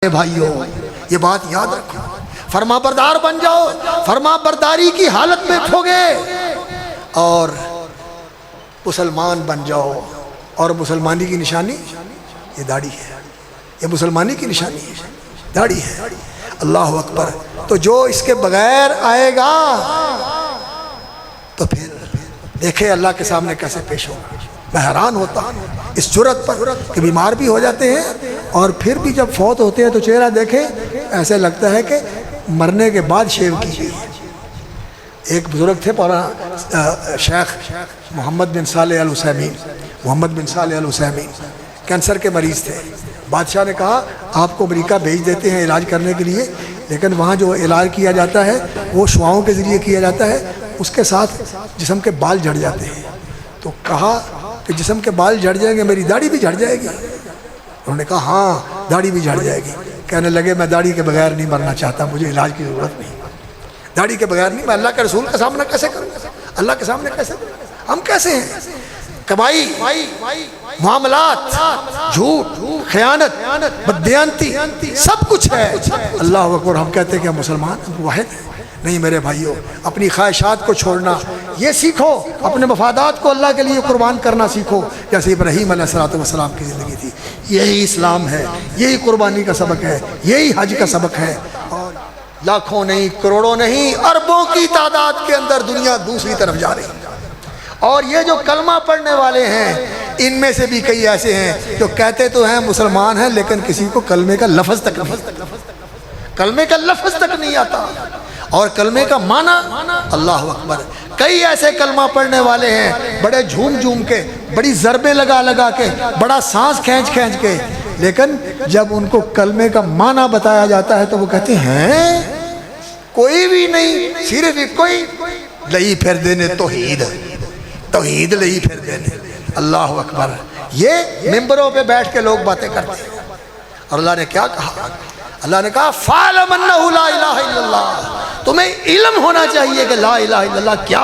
بھائیو یہ بات یاد رکھو، فرما بردار بن جاؤ، فرما برداری کی حالت میں کھو گے اور مسلمان بن جاؤ۔ اور مسلمانی کی نشانی یہ داڑھی ہے، یہ مسلمانی کی نشانی ہے، داڑھی ہے۔ اللہ اکبر۔ تو جو اس کے بغیر آئے گا تو پھر دیکھے اللہ کے سامنے کیسے پیش ہوگا۔ میں حیران ہوتا اس جرأت پر کہ بیمار بھی ہو جاتے ہیں اور پھر بھی جب فوت ہوتے ہیں تو چہرہ دیکھیں ایسے لگتا ہے کہ مرنے کے بعد شیو کی گئی ہے۔ ایک بزرگ تھے شیخ محمد بن صالح العثیمین، محمد بن صالح العثیمین کینسر کے مریض تھے۔ بادشاہ نے کہا آپ کو امریکہ بھیج دیتے ہیں علاج کرنے کے لیے، لیکن وہاں جو علاج کیا جاتا ہے وہ شعاؤں کے ذریعے کیا جاتا ہے، اس کے ساتھ جسم کے بال جھڑ جاتے ہیں۔ تو کہا کہ جسم کے بال جھڑ جائیں گے میری داڑھی بھی جھڑ جائے گی؟ انہوں نے کہا ہاں داڑھی بھی جھڑ جائے گی۔ کہنے لگے میں داڑھی کے بغیر نہیں مرنا چاہتا، مجھے علاج کی ضرورت نہیں، داڑھی کے بغیر نہیں۔ میں اللہ کے رسول کا سامنا کیسے کروں گا؟ اللہ کے سامنے کیسے کروں گا؟ ہم کیسے ہیں؟ کمائی، معاملات، جھوٹ، خیانت، بددیانتی، سب کچھ ہے۔ اللہ اکبر۔ ہم کہتے ہیں کہ ہم مسلمان، ہم واحد ہیں۔ نہیں میرے بھائیوں، اپنی خواہشات کو چھوڑنا یہ سیکھو، اپنے مفادات کو اللہ کے لیے قربان کرنا سیکھو، جیسے ابراہیم علیہ السلام کی زندگی تھی۔ یہی اسلام ہے، یہی قربانی کا سبق ہے، یہی حج کا سبق ہے۔ اور لاکھوں نہیں، کروڑوں نہیں، اربوں کی تعداد کے اندر دنیا دوسری طرف جا رہی ہے۔ اور یہ جو کلمہ پڑھنے والے ہیں ان میں سے بھی کئی ایسے ہیں جو کہتے تو ہیں مسلمان ہیں لیکن کسی کو کلمے کا لفظ تک نہیں آتا، اور کلمے کا معنی اللہ اکبر۔ کئی ایسے کلمہ پڑھنے والے ہیں بڑے جھوم جھوم کے، بڑی ضربیں لگا لگا کے، بڑا سانس کھینچ کھینچ کے، لیکن جب ان کو کلمے کا معنی بتایا جاتا ہے تو وہ کہتے ہیں کوئی بھی نہیں، صرف کوئی لئی پھر دینے توحید لئی پھر دینے۔ اللہ اکبر۔ یہ ممبروں پہ بیٹھ کے لوگ باتیں کرتے ہیں، اور اللہ نے کیا کہا؟ اللہ نے کہا فَعْلَمْ أَنَّهُ لَا إِلَهَ إِلَّا اللَّهُ۔ تمہیں علم ہونا چاہیے کہ لا الہ الا اللہ کیا۔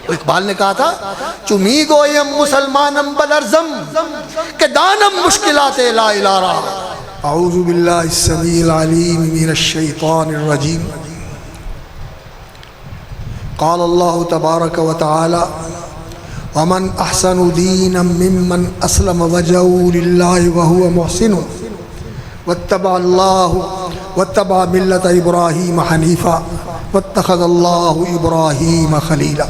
وہ اقبال نے کہا تھا چمی گویم مسلمانم بلرزم کہ دانم مشکلات لا الہ را۔ اعوذ باللہ السمیع العلیم من الشیطان الرجیم۔ قال اللہ تبارک و تعالی ومن احسن دینا ممن اسلم وجهه للہ وهو محسن واتبع ملت ابراہیم حنیفا واتخذ اللہ ابراہیم خلیلا۔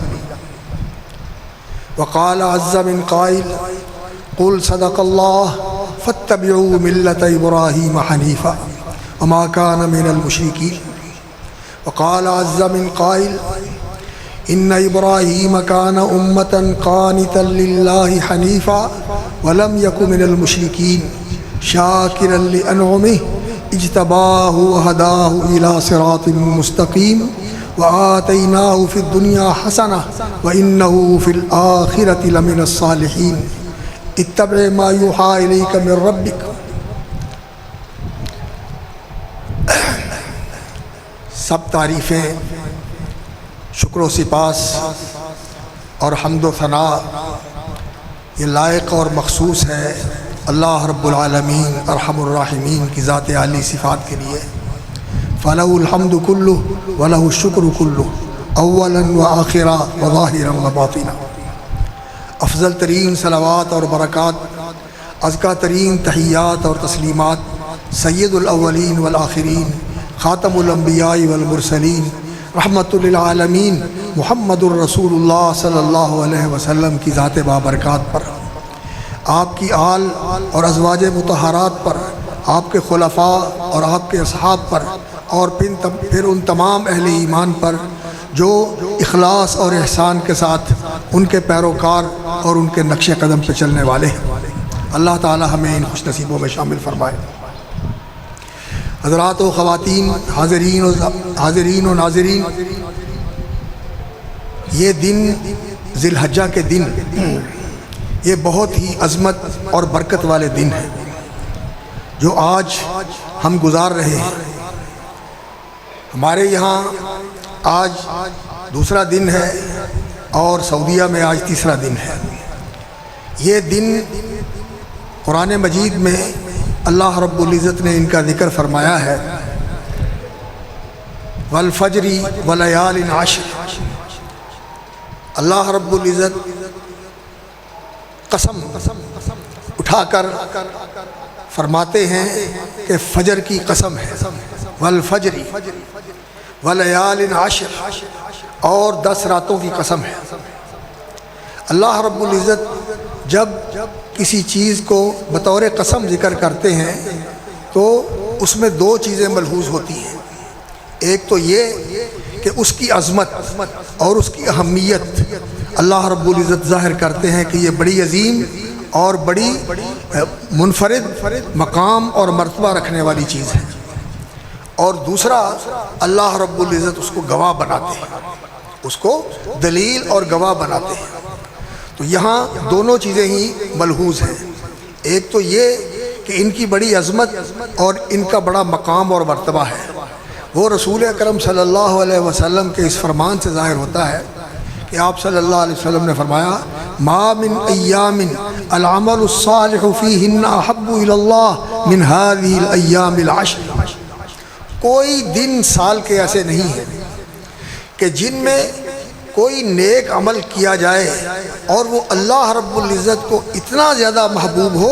وقال عز من قائل قل صدق اللہ فاتبعوا ملت ابراہیم حنیفا وما كان من المشرکین۔ وقال عز من قائل ان ابراہیم کان امتا قانتا للہ حنیفا ولم یک من المشرکین شاکرا لانعمہ اجتباہ وہداہ الی صراط مستقیم وآتیناہ فی الدنیا حسنہ وانہ فی الآخرۃ لمن الصالحین اتبع ما یوحی الیک من ربک۔ سب تعریفیں، شکر و سپاس اور حمد و ثناء یہ لائق اور مخصوص ہے اللہ رب العالمین ارحم الراحمین کی ذات عالی صفات کے لیے۔ فَلَهُ الْحَمْدُ كُلُّهُ وَلَهُ الشُّكْرُ كُلُّهُ اولا وآخرا وظاہرا وباطنا۔ افضل ترین صلوات اور برکات، ازکا ترین تحیات اور تسلیمات سید الاولین والآخرین، خاتم الانبیاء والمرسلین، رحمت للعالمین محمد الرسول اللہ صلی اللہ علیہ وسلم کی ذات بابرکات پر، آپ کی آل اور ازواج مطہرات پر، آپ کے خلفاء اور آپ کے اصحاب پر، اور پھر ان تمام اہل ایمان پر جو اخلاص اور احسان کے ساتھ ان کے پیروکار اور ان کے نقش قدم پہ چلنے والے ہیں۔ اللہ تعالی ہمیں ان خوش نصیبوں میں شامل فرمائے۔ حضرات و خواتین، حاضرین و ناظرین، یہ دن ذی الحجہ کے دن یہ بہت ہی عظمت اور برکت والے دن ہیں جو آج ہم گزار رہے ہیں۔ ہمارے یہاں آج دوسرا دن ہے اور سعودیہ میں آج تیسرا دن ہے۔ یہ دن قرآن مجید میں اللہ رب العزت نے ان کا ذکر فرمایا ہے والفجر ولیال عشر۔ اللہ رب العزت قسم اٹھا کر فرماتے ہیں کہ فجر کی قسم ہے، والفجر ولیال عشر، اور 10 راتوں کی قسم ہے۔ اللہ رب العزت جب کسی چیز کو بطور قسم ذکر کرتے ہیں تو اس میں 2 چیزیں ملحوظ ہوتی ہیں۔ ایک تو یہ کہ اس کی عظمت اور اس کی اہمیت اللہ رب العزت ظاہر کرتے ہیں کہ یہ بڑی عظیم اور بڑی منفرد مقام اور مرتبہ رکھنے والی چیز ہے، اور دوسرا اللہ رب العزت اس کو گواہ بناتے ہیں، اس کو دلیل اور گواہ بناتے ہیں۔ تو یہاں دونوں چیزیں ہی ملحوظ ہیں۔ ایک تو یہ کہ ان کی بڑی عظمت اور ان کا بڑا مقام اور مرتبہ ہے، وہ رسول اکرم صلی اللہ علیہ وسلم کے اس فرمان سے ظاہر ہوتا ہے کہ آپ صلی اللہ علیہ وسلم نے فرمایا ما من ایام العمل الصالح فیہن احب الی اللہ من هذه الایام العشر۔ کوئی دن سال کے ایسے نہیں ہیں کہ جن میں کوئی نیک عمل کیا جائے اور وہ اللہ رب العزت کو اتنا زیادہ محبوب ہو،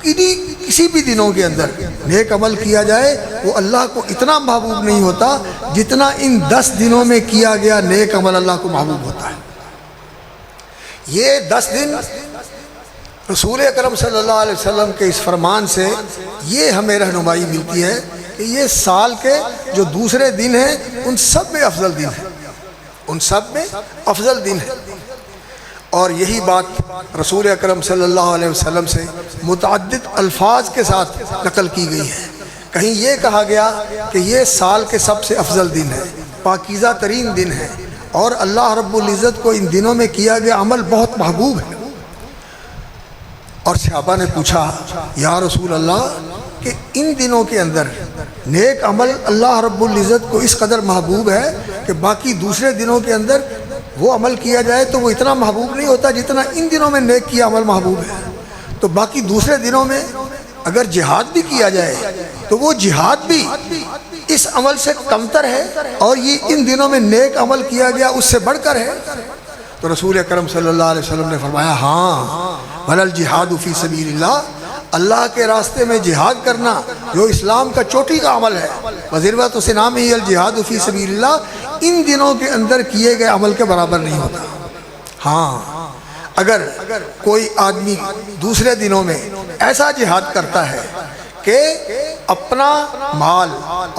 کسی بھی دنوں کے اندر نیک عمل کیا جائے وہ اللہ کو اتنا محبوب نہیں ہوتا جتنا ان 10 دنوں میں کیا گیا نیک عمل اللہ کو محبوب ہوتا ہے۔ یہ 10 دن رسول اکرم صلی اللہ علیہ وسلم کے اس فرمان سے یہ ہمیں رہنمائی ملتی ہے کہ یہ سال کے جو دوسرے دن ہیں ان سب میں افضل دن ہے، ان سب میں افضل دن ہے۔ اور یہی بات رسول اکرم صلی اللہ علیہ وسلم سے متعدد الفاظ کے ساتھ نقل کی گئی ہے۔ کہیں یہ کہا گیا کہ یہ سال کے سب سے افضل دن ہے، پاکیزہ ترین دن ہے، اور اللہ رب العزت کو ان دنوں میں کیا گیا عمل بہت محبوب ہے۔ اور صحابہ نے پوچھا یا رسول اللہ کہ ان دنوں کے اندر نیک عمل اللہ رب العزت کو اس قدر محبوب ہے کہ باقی دوسرے دنوں کے اندر وہ عمل کیا جائے تو وہ اتنا محبوب نہیں ہوتا جتنا ان دنوں میں نیک کیا عمل محبوب ہے، تو باقی دوسرے دنوں میں اگر جہاد بھی کیا جائے تو وہ جہاد بھی اس عمل سے کمتر ہے، اور یہ ان دنوں میں نیک عمل کیا گیا اس سے بڑھ کر ہے۔ تو رسول اکرم صلی اللہ علیہ وسلم نے فرمایا ہاں وَلَا الْجِهَادُ فِي سَبِيلِ اللَّهِ، اللہ کے راستے میں جہاد کرنا جو اسلام کا چوٹی کا عمل ہے، وَذِرْوَةُ سِنَامِهِ الْجِهَادُ فِي سَبِيلِ اللَّهِ، ان دنوں کے اندر کیے گئے عمل کے برابر نہیں ہوتا۔ ہاں اگر کوئی آدمی دوسرے دنوں میں ایسا جہاد کرتا ہے کہ اپنا مال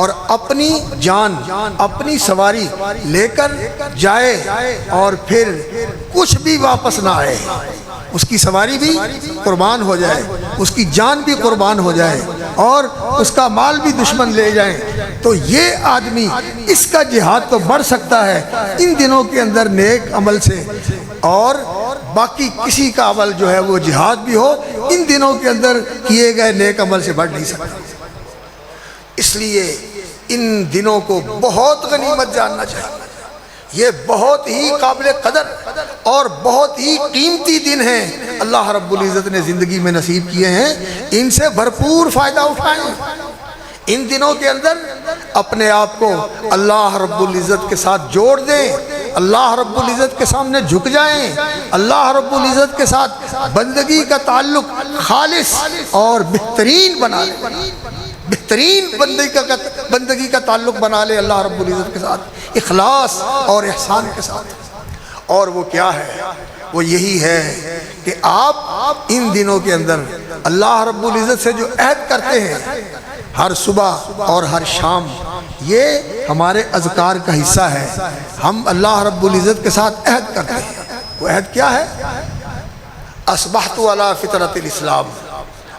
اور اپنی جان اپنی سواری لے کر جائے اور پھر کچھ بھی واپس نہ آئے، اس کی سواری بھی قربان ہو جائے، اس کی جان بھی قربان ہو جائے اور اس کا مال بھی دشمن لے جائیں، تو یہ آدمی اس کا جہاد تو بڑھ سکتا ہے ان دنوں کے اندر نیک عمل سے، اور باقی کسی کا عمل جو ہے وہ جہاد بھی ہو ان دنوں کے اندر کیے گئے نیک عمل سے بڑھ نہیں سکتا۔ اس لیے ان دنوں کو بہت غنیمت جاننا چاہیے، یہ بہت ہی قابل قدر اور بہت ہی قیمتی دن ہیں، اللہ رب العزت نے زندگی میں نصیب کیے ہیں، ان سے بھرپور فائدہ اٹھائیں۔ ان دنوں کے اندر اپنے آپ کو اللہ رب العزت کے ساتھ جوڑ دیں، اللہ رب العزت کے سامنے جھک جائیں، اللہ رب العزت کے ساتھ بندگی کا تعلق خالص اور بہترین بنا لیں، بہترین بندگی کا تعلق بنا لے اللہ رب العزت کے ساتھ اخلاص اور احسان کے ساتھ۔ اور وہ کیا ہے؟ وہ یہی ہے کہ آپ ان دنوں کے اندر اللہ رب العزت سے جو عہد کرتے ہیں ہر صبح اور ہر شام، یہ ہمارے اذکار کا حصہ ہے، ہم اللہ رب العزت کے ساتھ عہد کرتے ہیں۔ وہ عہد کیا ہے؟ اصبحت علی فطرت الاسلام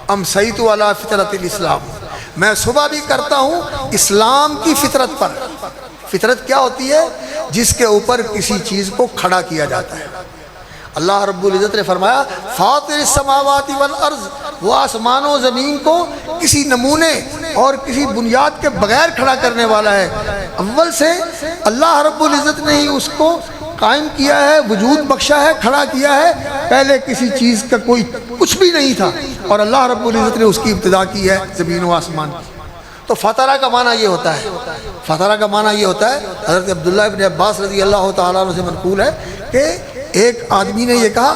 امسیت علی فطرت الاسلام، میں صبح بھی کرتا ہوں اسلام کی فطرت پر۔ فطرت کیا ہوتی ہے؟ جس کے اوپر کسی چیز کو کھڑا کیا جاتا ہے۔ اللہ رب العزت نے فرمایا فاطر السماوات والارض، وہ آسمان و زمین کو کسی نمونے اور کسی بنیاد کے بغیر کھڑا کرنے والا ہے۔ اول سے اللہ رب العزت نے ہی اس کو قائم کیا ہے، وجود بخشا ہے، کھڑا کیا ہے۔ پہلے کسی چیز کا کوئی کچھ بھی نہیں تھا، اور اللہ رب العزت نے اس کی ابتدا کی ہے زمین و آسمان کی۔ تو فطرہ کا معنی یہ ہوتا ہے، فطرہ کا معنی یہ ہوتا ہے، حضرت عبداللہ ابن عباس رضی اللہ تعالیٰ عنہ سے منقول ہے کہ ایک آدمی نے یہ کہا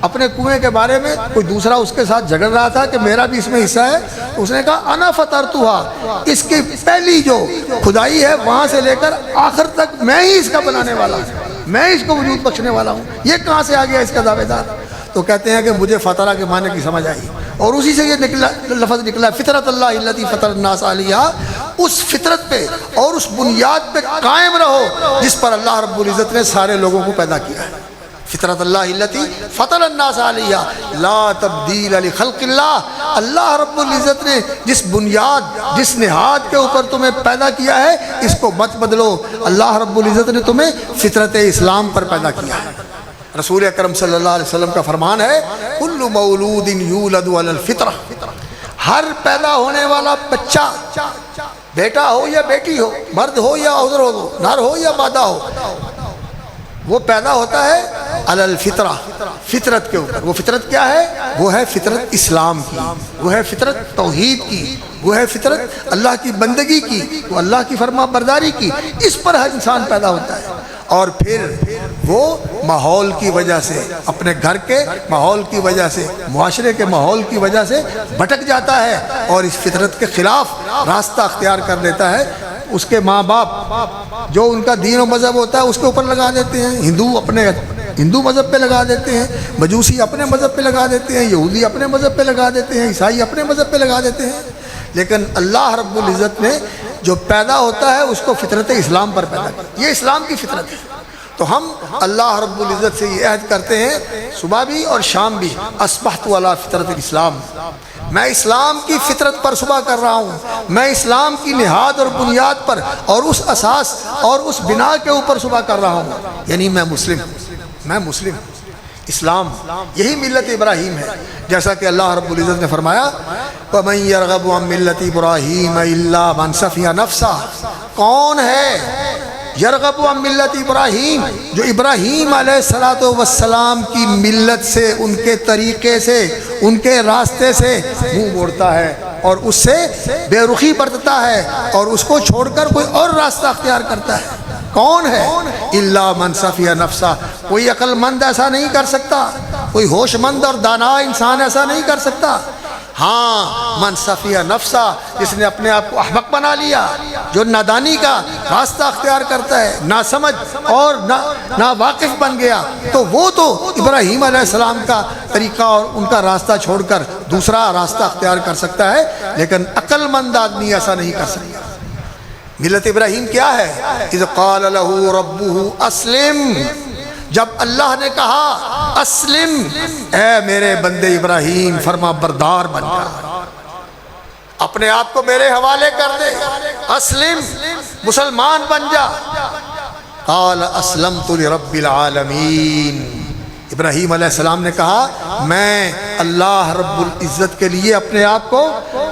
اپنے کنویں کے بارے میں، کوئی دوسرا اس کے ساتھ جھگڑ رہا تھا کہ میرا بھی اس میں حصہ ہے، اس نے کہا انا فطرتھا، اس کی پہلی جو کھدائی ہے وہاں سے لے کر آخر تک میں ہی اس کا بنانے والا ہوں، میں اس کو وجود بخشنے والا ہوں، یہ کہاں سے آ گیا اس کا دعوے دار؟ تو کہتے ہیں کہ مجھے فطرہ کے معنی کی سمجھ آئی، اور اسی سے یہ لفظ نکلا فطرت اللہ التی فطر الناس علیہا، اس فطرت پہ اور اس بنیاد پہ قائم رہو جس پر اللہ رب العزت نے سارے لوگوں کو پیدا کیا ہے۔ فطرت اللہ التی فطر الناس علیہا لا تبدیل لخلق اللہ، اللہ رب العزت نے جس بنیاد جس نہاد کے اوپر تمہیں پیدا کیا ہے اس کو مت بدلو، اللہ رب العزت نے تمہیں فطرت اسلام پر پیدا کیا ہے۔ رسول اکرم صلی اللہ علیہ وسلم کا فرمان ہے کل مولود یولد علی الفطرہ، ہر پیدا ہونے والا بچہ، بیٹا ہو یا بیٹی ہو، مرد ہو یا عذر ہو، نر ہو یا مادہ ہو، وہ پیدا ہوتا ہے علی الفطرہ، فطرت کے اوپر۔ وہ فطرت کیا ہے؟ وہ ہے فطرت اسلام کی، وہ ہے فطرت توحید کی، وہ ہے فطرت اللہ کی بندگی کی، وہ اللہ کی فرما برداری کی، اس پر ہر انسان پیدا ہوتا ہے۔ اور پھر وہ ماحول کی وجہ سے، اپنے گھر کے ماحول کی وجہ سے، معاشرے کے ماحول کی وجہ سے بھٹک جاتا ہے اور اس فطرت کے خلاف راستہ اختیار کر لیتا ہے۔ اس کے ماں باپ جو ان کا دین و مذہب ہوتا ہے اس کے اوپر لگا دیتے ہیں، ہندو اپنے ہندو مذہب پہ لگا دیتے ہیں، مجوسی اپنے مذہب پہ لگا دیتے ہیں، یہودی اپنے مذہب پہ لگا دیتے ہیں، عیسائی اپنے مذہب پہ لگا دیتے ہیں۔ لیکن اللہ رب العزت نے جو پیدا ہوتا ہے اس کو فطرت اسلام پر پیدا کیا، یہ اسلام کی فطرت ہے۔ تو ہم اللہ رب العزت سے یہ عہد کرتے ہیں صبح بھی اور شام بھی، اصبحت علی فطرت الاسلام، میں اسلام کی فطرت پر صبح کر رہا ہوں، میں اسلام کی نہاد اور بنیاد پر اور اس اساس اور اس بنا کے اوپر صبح کر رہا ہوں، یعنی میں مسلم ہوں۔ اسلام یہی ملت ابراہیم ہے، جیسا کہ اللہ رب العزت نے فرمایا وَمَن يَرْغَبُ عَن مِّلَّةِ إِبْرَاهِيمَ إِلَّا مَن سَفِهَ نَفْسَهُ، کون ہے یرغب عن ملت ابراہیم، جو ابراہیم علیہ السلام کی ملت سے، ان کے طریقے سے، ان کے راستے سے منہ موڑتا ہے اور اس سے بے رخی برتتا ہے اور اس کو چھوڑ کر کوئی اور راستہ اختیار کرتا ہے۔ کون ہے؟ الا من صفی نفسہ، کوئی عقل مند ایسا نہیں کر سکتا، کوئی ہوش مند اور دانا انسان ایسا نہیں کر سکتا۔ ہاں من صفی نفسہ، جس نے اپنے آپ کو احمق بنا لیا، جو نادانی کا راستہ اختیار کرتا ہے، نا سمجھ اور نا واقف بن گیا، تو وہ تو ابراہیم علیہ السلام کا طریقہ اور ان کا راستہ چھوڑ کر دوسرا راستہ اختیار کر سکتا ہے، لیکن عقل مند آدمی ایسا نہیں کر سکتا۔ ملت ابراہیم کیا ہے؟ اذ قال له ربه اسلم، جب اللہ نے کہا اسلم، اے میرے بندے ابراہیم فرما بردار بن جا، اپنے آپ کو میرے حوالے کر دے، اسلم، مسلمان بن جا۔ قال اسلمت لرب العالمین، ابراہیم علیہ السلام نے کہا میں اللہ رب العزت کے لیے اپنے آپ کو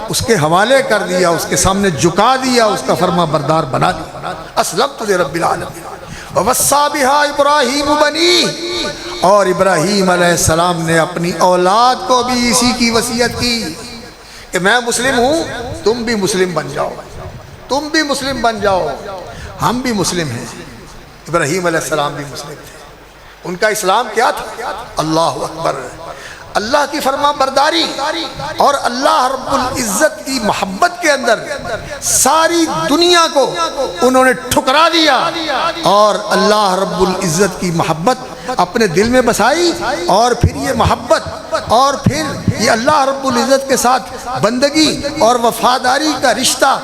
اس کے حوالے کر دیا، اس کے سامنے جھکا دیا، اس کا فرما بردار بنا دیا۔ اسلمت لرب العالمین ووصى بها ابراہیم بنی، اور ابراہیم علیہ السلام نے اپنی اولاد کو بھی اسی کی وصیت کی کہ میں مسلم ہوں، تم بھی مسلم بن جاؤ، تم بھی مسلم بن جاؤ۔ ہم بھی مسلم ہیں، ابراہیم علیہ السلام بھی مسلم تھے۔ ان کا اسلام کیا تھا؟ اللہ اکبر، اللہ کی فرما برداری اور اللہ رب العزت کی محبت کے اندر ساری دنیا کو انہوں نے ٹھکرا دیا اور اللہ رب العزت کی محبت اپنے دل میں بسائی، اور پھر یہ محبت اور پھر یہ اللہ رب العزت کے ساتھ بندگی اور وفاداری کا رشتہ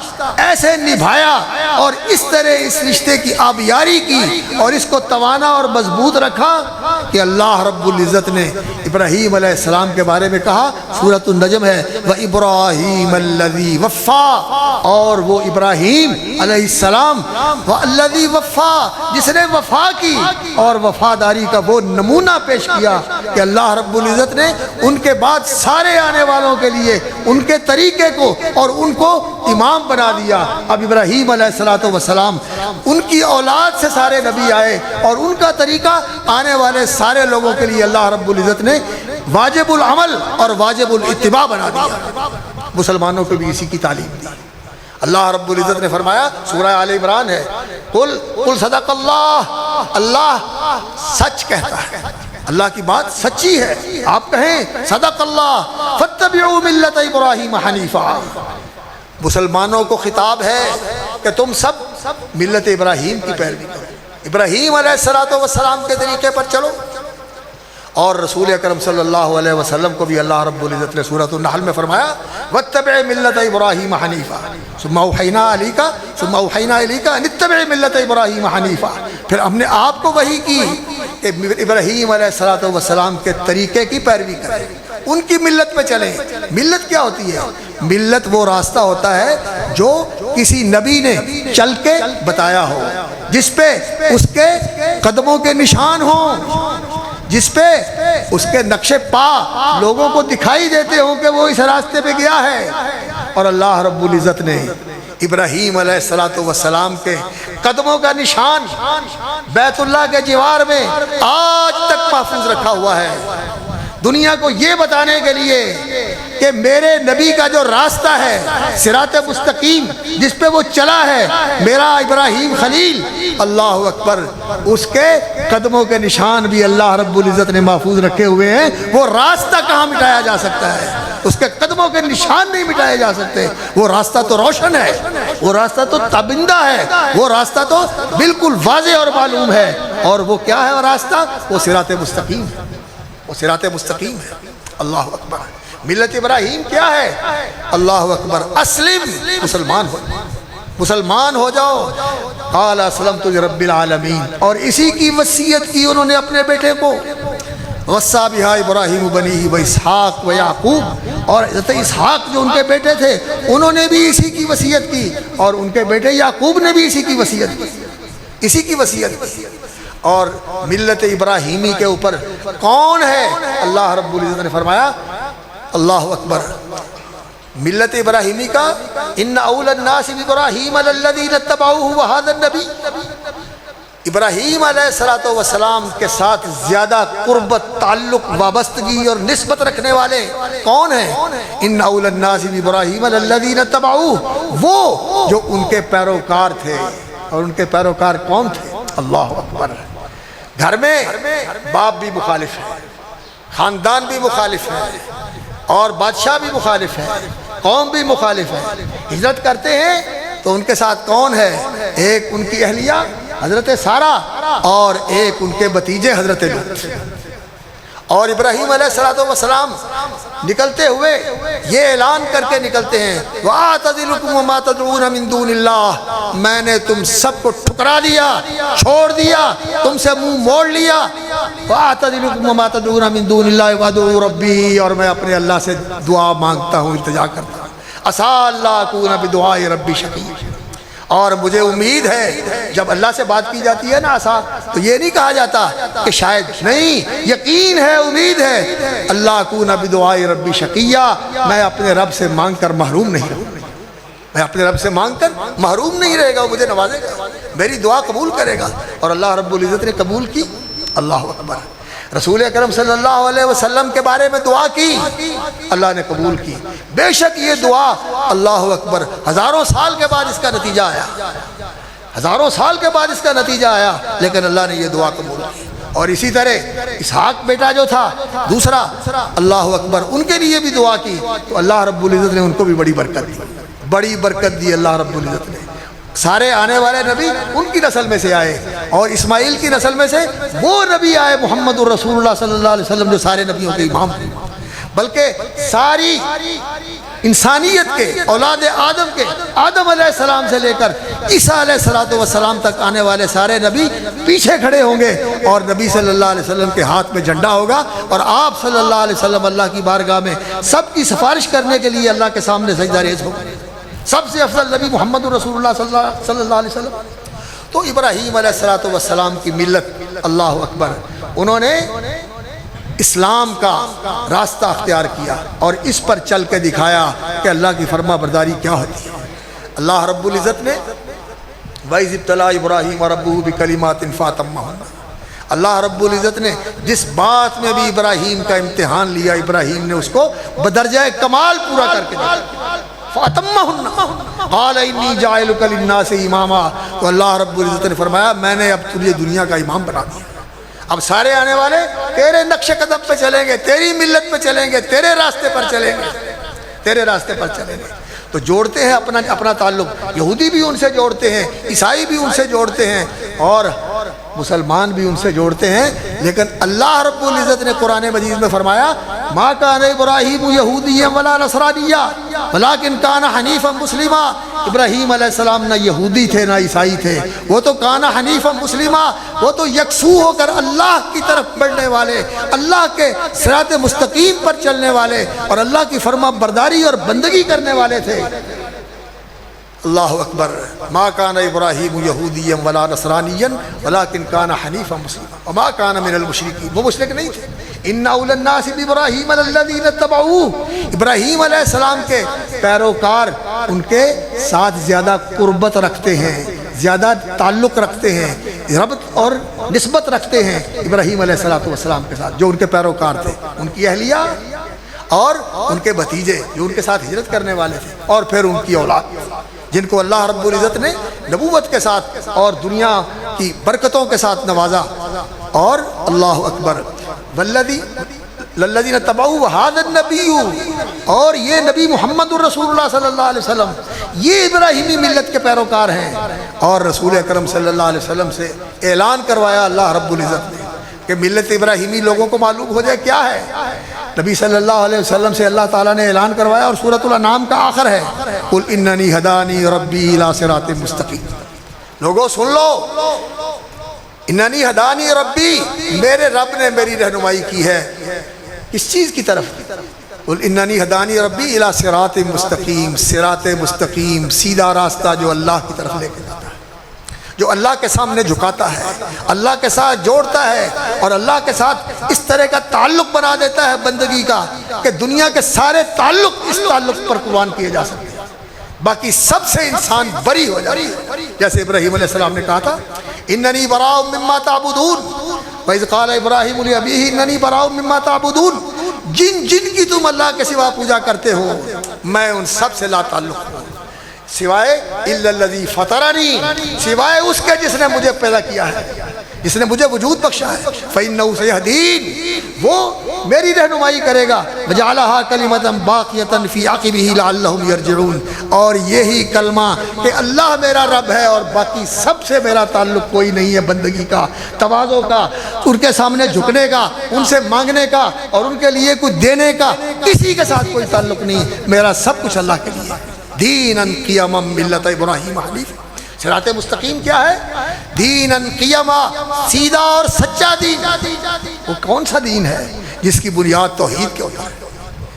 ایسے نبھایا اور اس طرح اس رشتے کی آبیاری کی اور اس کو توانا اور مضبوط رکھا کہ اللہ رب العزت نے ابراہیم علیہ السلام کے بارے میں کہا، سورۃ النجم ہے وَإِبْرَاهِيمَ الَّذِي وَفَّى، اور وہ ابراہیم علیہ السلام وَالَّذِي وَفَّى، جس نے وفا کی اور وفاداری کا وہ نمونہ پیش کیا کہ اللہ رب العزت نے ان کے بعد سارے آنے والوں کے لیے ان کے طریقے کو اور ان کو امام بنا دیا۔ اب ابراہیم علیہ السلام ان کی اولاد سے سارے نبی آئے اور ان کا طریقہ آنے والے سارے لوگوں کے لیے اللہ رب العزت نے واجب العمل اور واجب الاتباع بنا دیا، مسلمانوں کو بھی اسی کی تعلیم دی۔ اللہ رب العزت نے فرمایا، سورہ آل عمران ہے، قل صدق اللہ، اللہ سچ کہتا ہے، اللہ کی بات سچی ہے، آپ کہیں صدق اللہ فاتبعوا ملت ابراہیم حنیفا۔ مسلمانوں کو خطاب ہے کہ تم سب ملت ابراہیم کی پیروی کرو، ابراہیم علیہ السلام کے طریقے پر چلو۔ اور رسول اکرم صلی اللہ علیہ وسلم کو بھی اللہ رب العزت نے سورۃ النحل میں فرمایا، واتبع ملت ابراہیم حنیفا ثم اوحینا الیک ان اتبع ملت ابراہیم حنیفا۔ پھر ہم نے آپ کو وحی کی کہ ابراہیم علیہ السلام کے طریقے کی پیروی کریں، ان کی ملت پہ چلیں۔ ملت کیا ہوتی ہے؟ ملت وہ راستہ ہوتا ہے جو کسی نبی نے چل کے بتایا ہو، جس پہ اس کے قدموں کے نشان ہوں، جس پہ اس کے نقش پا لوگوں کو دکھائی دیتے ہوں کہ وہ اس راستے پہ گیا ہے۔ اور اللہ رب العزت نے ابراہیم علیہ السلام کے قدموں کا نشان بیت اللہ کے جوار میں آج تک محفوظ رکھا ہوا ہے، دنیا کو یہ بتانے کے لیے کہ میرے نبی کا جو راستہ ہے صراط مستقیم جس پہ وہ چلا ہے، میرا ابراہیم خلیل، اللہ اکبر، اس کے قدموں کے نشان بھی اللہ رب العزت نے محفوظ رکھے ہوئے ہیں۔ وہ راستہ کہاں مٹایا جا سکتا ہے؟ اس کے قدموں کے نشان نہیں مٹائے جا سکتے۔ وہ راستہ تو روشن ہے، وہ راستہ تو تابندہ ہے، وہ راستہ تو بالکل واضح اور معلوم ہے۔ اور وہ کیا ہے وہ راستہ؟ وہ صراط مستقیم ہے، وہ صراط مستقیم ہے۔ اللہ اکبر۔ ملت ابراہیم کیا ہے؟ اللہ اکبر، اسلم، مسلمان ہو جاؤ۔ قال اسلمت لرب العالمین، اور اسی کی وصیت کی انہوں نے اپنے بیٹے کو، وصّى بها ابراہیم بنیہ واسحاق ویعقوب، اور حضرت اسحاق جو ان کے بیٹے تھے انہوں نے بھی اسی کی وصیت کی، اور ان کے بیٹے یعقوب نے بھی اسی کی وصیت کی، اسی کی وصیت کی۔ اور ملت ابراہیمی کے اوپر کون ہے؟ اللہ رب العزت نے فرمایا، اللہ اکبر، ملت ابراہیمی کا ان اول الناس بابراہیم الذین اتبعوہ وہذا النبی، ابراہیم علیہ السلام کے ساتھ زیادہ قربت، تعلق، وابستگی اور نسبت رکھنے والے کون ہیں؟ ان اول الناس بابراہیم الذین اتبعوہ، وہ جو ان کے پیروکار تھے۔ اور ان کے پیروکار کون تھے؟ اللہ اکبر۔ گھر میں باپ بھی مخالف ہے، خاندان بھی مخالف ہے، اور بادشاہ بھی مخالف ہے، قوم بھی مخالف ہے۔ ہجرت کرتے ہیں تو ان کے ساتھ کون ہے؟ ایک ان کی اہلیہ حضرت سارہ، اور ایک ان کے بھتیجے حضرت لوط۔ اور ابراہیم علیہ السلام نکلتے ہوئے یہ اعلان کر کے نکلتے ہیں، وَأَعْتَزِلُكُمْ وَمَا تَدْعُونَ مِن دُونِ اللَّهِ، میں نے تم سب کو ٹھکرا دیا، چھوڑ دیا، تم سے منہ موڑ لیا۔ وَأَعْتَزِلُكُمْ وَمَا تَدْعُونَ مِن دُونِ اللَّهِ وَأَدْعُو رَبِّي، اور میں اپنے اللہ سے دعا مانگتا ہوں، التجا کرتا ہوں، عَسَىٰ أَلَّا أَكُونَ بِدُعَاءِ رَبِّي شَقِيًّا۔ اور مجھے امید ہے، جب اللہ سے بات کی جاتی ہے نا عسیٰ، تو یہ نہیں کہا جاتا کہ شاید، نہیں، یقین ہے، امید ہے، اللہ اکون بدعاء ربی شقیہ، میں اپنے رب سے مانگ کر محروم نہیں رہوں، میں اپنے رب سے مانگ کر محروم نہیں رہے گا، وہ مجھے نوازے گا، میری دعا قبول کرے گا۔ اور اللہ رب العزت نے قبول کی۔ اللہ اکبر۔ رسول اکرم صلی اللہ علیہ وسلم کے بارے میں دعا کی، اللہ نے قبول کی۔ بے شک یہ دعا، اللہ اکبر، ہزاروں سال کے بعد اس کا نتیجہ آیا، ہزاروں سال کے بعد اس کا نتیجہ آیا، لیکن اللہ نے یہ دعا قبول کی۔ اور اسی طرح اسحاق بیٹا جو تھا دوسرا، اللہ اکبر، ان کے لیے بھی دعا کی، تو اللہ رب العزت نے ان کو بھی بڑی برکت دی، بڑی برکت دی اللہ رب العزت نے۔ سارے آنے والے نبی ان کی نسل میں سے آئے، اور اسماعیل کی نسل میں سے وہ نبی آئے محمد الرسول اللہ صلی اللہ علیہ وسلم، جو سارے نبیوں کے امام تھے، بلکہ ساری انسانیت کے، اولاد آدم کے، آدم علیہ السلام سے لے کر عیسیٰ علیہ السلام تک آنے والے سارے نبی پیچھے کھڑے ہوں گے، اور نبی صلی اللہ علیہ وسلم کے ہاتھ میں جھنڈا ہوگا، اور آپ صلی اللہ علیہ وسلم اللہ کی بارگاہ میں سب کی سفارش کرنے کے لیے اللہ کے سامنے سجدہ ریز ہوگا۔ سب سے افضل نبی محمد رسول اللہ صلی اللہ علیہ وسلم۔ تو ابراہیم علیہ السلام کی ملت، اللہ اکبر، انہوں نے اسلام کا راستہ اختیار کیا، اور اس پر چل کے دکھایا کہ اللہ کی فرما برداری کیا ہوتی ہے۔ اللہ رب العزت نے وَإِذِ ابْتَلَىٰ إِبْرَاهِيمَ رَبُّهُ بِكَلِمَاتٍ فَأَتَمَّهُنَّ، اللہ رب العزت نے جس بات میں بھی ابراہیم کا امتحان لیا، ابراہیم نے اس کو بدرجہ کمال پورا کر کے دیا۔ فَأَتَمَّهُنَّ قَالَ إِنِّي جَاعِلُكَ لِلنَّاسِ إِمَامًا، تو اللہ رب العزت نے فرمایا میں نے اب تجھے دنیا کا امام بنا دیا، اب سارے آنے والے تیرے نقش قدم پہ چلیں گے، تیری ملت پہ چلیں گے، تیرے راستے پر چلیں گے، تیرے راستے پر چلیں گے۔ تو جوڑتے ہیں اپنا تعلق، یہودی بھی ان سے جوڑتے ہیں، عیسائی بھی ان سے جوڑتے ہیں، اور مسلمان بھی ان سے جوڑتے ہیں، لیکن اللہ رب العزت نے قرآن مجید میں فرمایا ما کان ابراہیم یہودیا ولا نصرانیا ولکن کان حنیفا مسلما، ابراہیم علیہ السلام نہ یہودی تھے نہ عیسائی تھے، وہ تو کان حنیفا مسلما، وہ تو یکسو ہو کر اللہ کی طرف بڑھنے والے، اللہ کے صراط مستقیم پر چلنے والے اور اللہ کی فرما برداری اور بندگی کرنے والے تھے۔ اللہ اکبر۔ ما کان ابراہیم یہودیا ولا نصرانیا ولکن کان حنیفا مسلما وما کان من المشرکین، وہ مشرک نہیں تھے۔ ان اول الناس بابراہیم الذین اتبعوہ، ابراہیم علیہ السلام کے پیروکار ان کے ساتھ زیادہ قربت رکھتے ہیں، زیادہ تعلق رکھتے ہیں، ربط اور نسبت رکھتے ہیں ابراہیم علیہ السلام کے ساتھ، جو ان کے پیروکار تھے، ان کی اہلیہ اور ان کے بھتیجے جو ان کے ساتھ ہجرت کرنے والے تھے، اور پھر ان کی اولاد جن کو اللہ رب العزت نے نبوت کے ساتھ اور دنیا کی برکتوں کے ساتھ نوازا۔ اور اللہ اکبر، والذین تبعوا ھذا النبی، اور یہ نبی محمد الرسول اللہ صلی اللہ علیہ وسلم یہ ابراہیمی ملت کے پیروکار ہیں، اور رسول اکرم صلی اللہ علیہ وسلم سے اعلان کروایا اللہ رب العزت نے کہ ملت ابراہیمی لوگوں کو معلوم ہو جائے کیا ہے۔ نبی صلی اللہ علیہ وسلم سے اللہ تعالیٰ نے اعلان کروایا، اور سورۃ الانعام کا آخر ہے قل اننی ہدانی ربی الی صراط مستقیم، لوگوں سن لو، اننی ہدانی ربی، میرے رب نے میری رہنمائی کی ہے، کس چیز کی طرف؟ قل اننی ہدانی ربی الی صراط مستقیم، صراط مستقیم سیدھا راستہ جو اللہ کی طرف لے کے جاتا ہے، جو اللہ کے سامنے جھکاتا ہے، اللہ کے ساتھ جوڑتا ہے، اور اللہ کے ساتھ اس طرح کا تعلق بنا دیتا ہے بندگی کا کہ دنیا کے سارے تعلق اس تعلق پر قربان کیے جا سکتے ہیں، باقی سب سے انسان بری ہو جاتا ہے۔ جیسے ابراہیم علیہ السلام نے کہا تھا اننی براء مما تعبدون، وَإِذْ قَالَ إِبْرَاهِيمُ لِأَبِيهِ إِنَّنِي بَرَاءٌ مِّمَّا تَعْبُدُونَ، جن کی تم اللہ کے سوا پوجا کرتے ہو میں ان سب سے لا تعلق ہوں، سوائے الا الذی فطرنی، سوائے اس کے جس نے مجھے پیدا کیا ہے، جس نے مجھے وجود بخشا ہے، فإنہ سیہدین، وہ میری رہنمائی کرے گا، وجعلھا کلمۃ باقیۃ فی عقبہ لعلہم یرجعون، اور یہی کلمہ کہ اللہ میرا رب ہے اور باقی سب سے میرا تعلق کوئی نہیں ہے، بندگی کا، تواضع کا، ان کے سامنے جھکنے کا، ان سے مانگنے کا اور ان کے لیے کچھ دینے کا، کسی کے ساتھ کوئی تعلق نہیں، میرا سب کچھ اللہ کے لیے۔ دیناً قیما ملت ابراہیم حنیف، صراط مستقیم کیا ہے؟ دیناً قیما، سیدھا اور سچا دین۔ وہ کون سا دین ہے؟ جس کی بنیاد توحید کے اوپر ہے،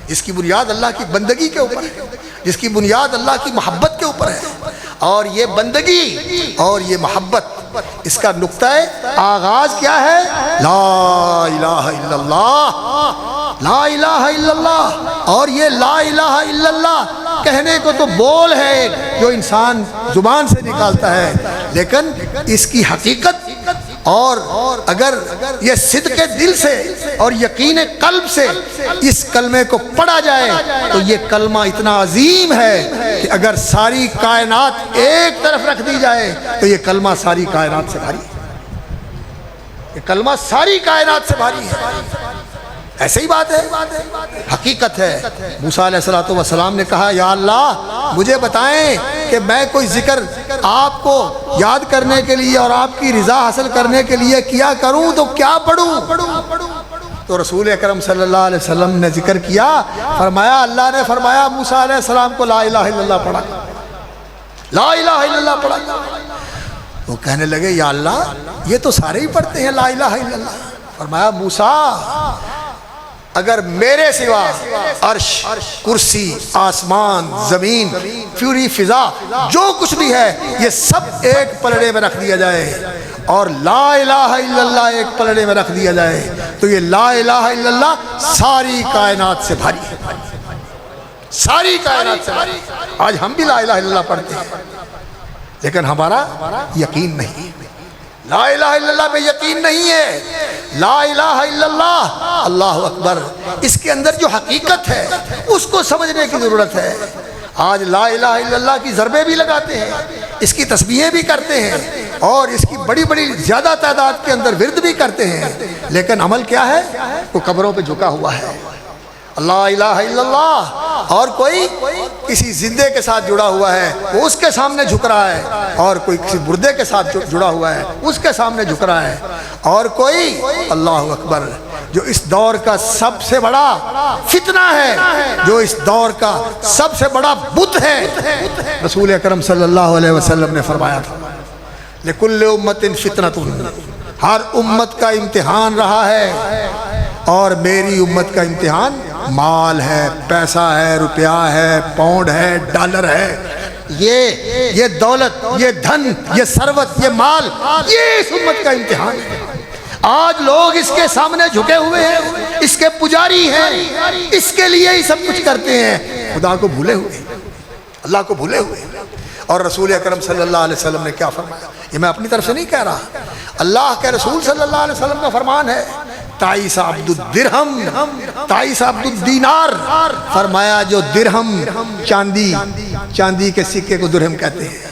جس کی بنیاد اللہ کی بندگی کے اوپر ہے، جس کی بنیاد اللہ کی محبت کے اوپر ہے، اور یہ بندگی اور یہ محبت اس کا نقطہ آغاز کیا ہے؟ لا الہ الا اللہ، لا الہ الا اللہ۔ اور یہ لا الہ الا اللہ کہنے کو تو بول ہے جو انسان زبان سے نکالتا ہے، لیکن اس کی حقیقت اور اگر یہ صدق دل سے اور یقین قلب سے اس کلمے کو پڑھا جائے تو یہ کلمہ اتنا عظیم ہے کہ اگر ساری کائنات ایک طرف رکھ دی جائے تو یہ کلمہ ساری کائنات سے بھاری ہے، یہ کلمہ ساری کائنات سے بھاری ہے۔ ایسے ہی بات ہے، حقیقت ہے۔ موسیٰ علیہ السلام نے کہا یا اللہ مجھے بتائیں کہ میں کوئی ذکر آپ کو یاد کرنے کے لیے اور آپ کی رضا حاصل کرنے کے لیے کیا کروں تو کیا پڑھوں؟ تو رسول اکرم صلی اللہ علیہ وسلم نے ذکر کیا، فرمایا اللہ نے فرمایا موسیٰ علیہ السلام کو لا الہ الا اللہ پڑھا، لا الہ الا اللہ پڑھا۔ وہ کہنے لگے یا اللہ یہ تو سارے ہی پڑھتے ہیں لا الہ الا اللہ۔ فرمایا موسیٰ اگر میرے سوا عرش، کرسی، آسمان، زمین، پوری فضا جو کچھ بھی ہے یہ سب ایک پلڑے میں رکھ دیا جائے اور لا الہ الا اللہ ایک پلڑے میں رکھ دیا جائے تو یہ لا الہ الا اللہ ساری کائنات سے بھاری ہے، ساری کائنات سے بھاری۔ آج ہم بھی لا الہ الا اللہ پڑھتے ہیں لیکن ہمارا یقین نہیں، لا الہ الا اللہ پہ یقین نہیں ہے، لا الہ الا اللہ، اللہ اکبر، اس کے اندر جو حقیقت ہے اس کو سمجھنے کی ضرورت ہے۔ آج لا الہ الا اللہ کی ضربیں بھی لگاتے ہیں، اس کی تسبیحیں بھی کرتے ہیں، اور اس کی بڑی بڑی زیادہ تعداد کے اندر ورد بھی کرتے ہیں، لیکن عمل کیا ہے؟ وہ قبروں پہ جھکا ہوا ہے۔ لا الہ الا اللہ، اور کوئی کسی زندے کے ساتھ جڑا ہوا ہے وہ اس کے سامنے جھک رہا ہے، اور کوئی کسی مردے کے ساتھ جڑا ہوا ہے اس کے سامنے جھک رہا ہے، اور کوئی اللہ اکبر جو اس دور کا سب سے بڑا فتنہ ہے، جو اس دور کا سب سے بڑا بت ہے، رسول اکرم صلی اللہ علیہ وسلم نے فرمایا تھا لِكُلِّ أُمَّةٍ فِتْنَةٌ، ہر امت کا امتحان رہا ہے، اور میری امت کا امتحان مال ہے، پیسہ ہے، روپیہ ہے، پاؤنڈ ہے، ڈالر ہے، یہ دولت، یہ دھن، یہ ثروت، یہ مال، یہ اس امت کا امتحان ہے۔ آج لوگ اس کے سامنے جھکے ہوئے ہیں، اس کے پجاری ہیں، اس کے لیے ہی سب کچھ کرتے ہیں، خدا کو بھولے ہوئے، اللہ کو بھولے ہوئے۔ اور رسول اکرم صلی اللہ علیہ وسلم نے کیا فرمایا؟ یہ میں اپنی طرف سے نہیں کہہ رہا، اللہ کے رسول صلی اللہ علیہ وسلم کا فرمان ہے، تعیس عبد الدرہم تعیس عبد الدینار، فرمایا جو درہم، چاندی کے سکے کو درہم کہتے ہیں،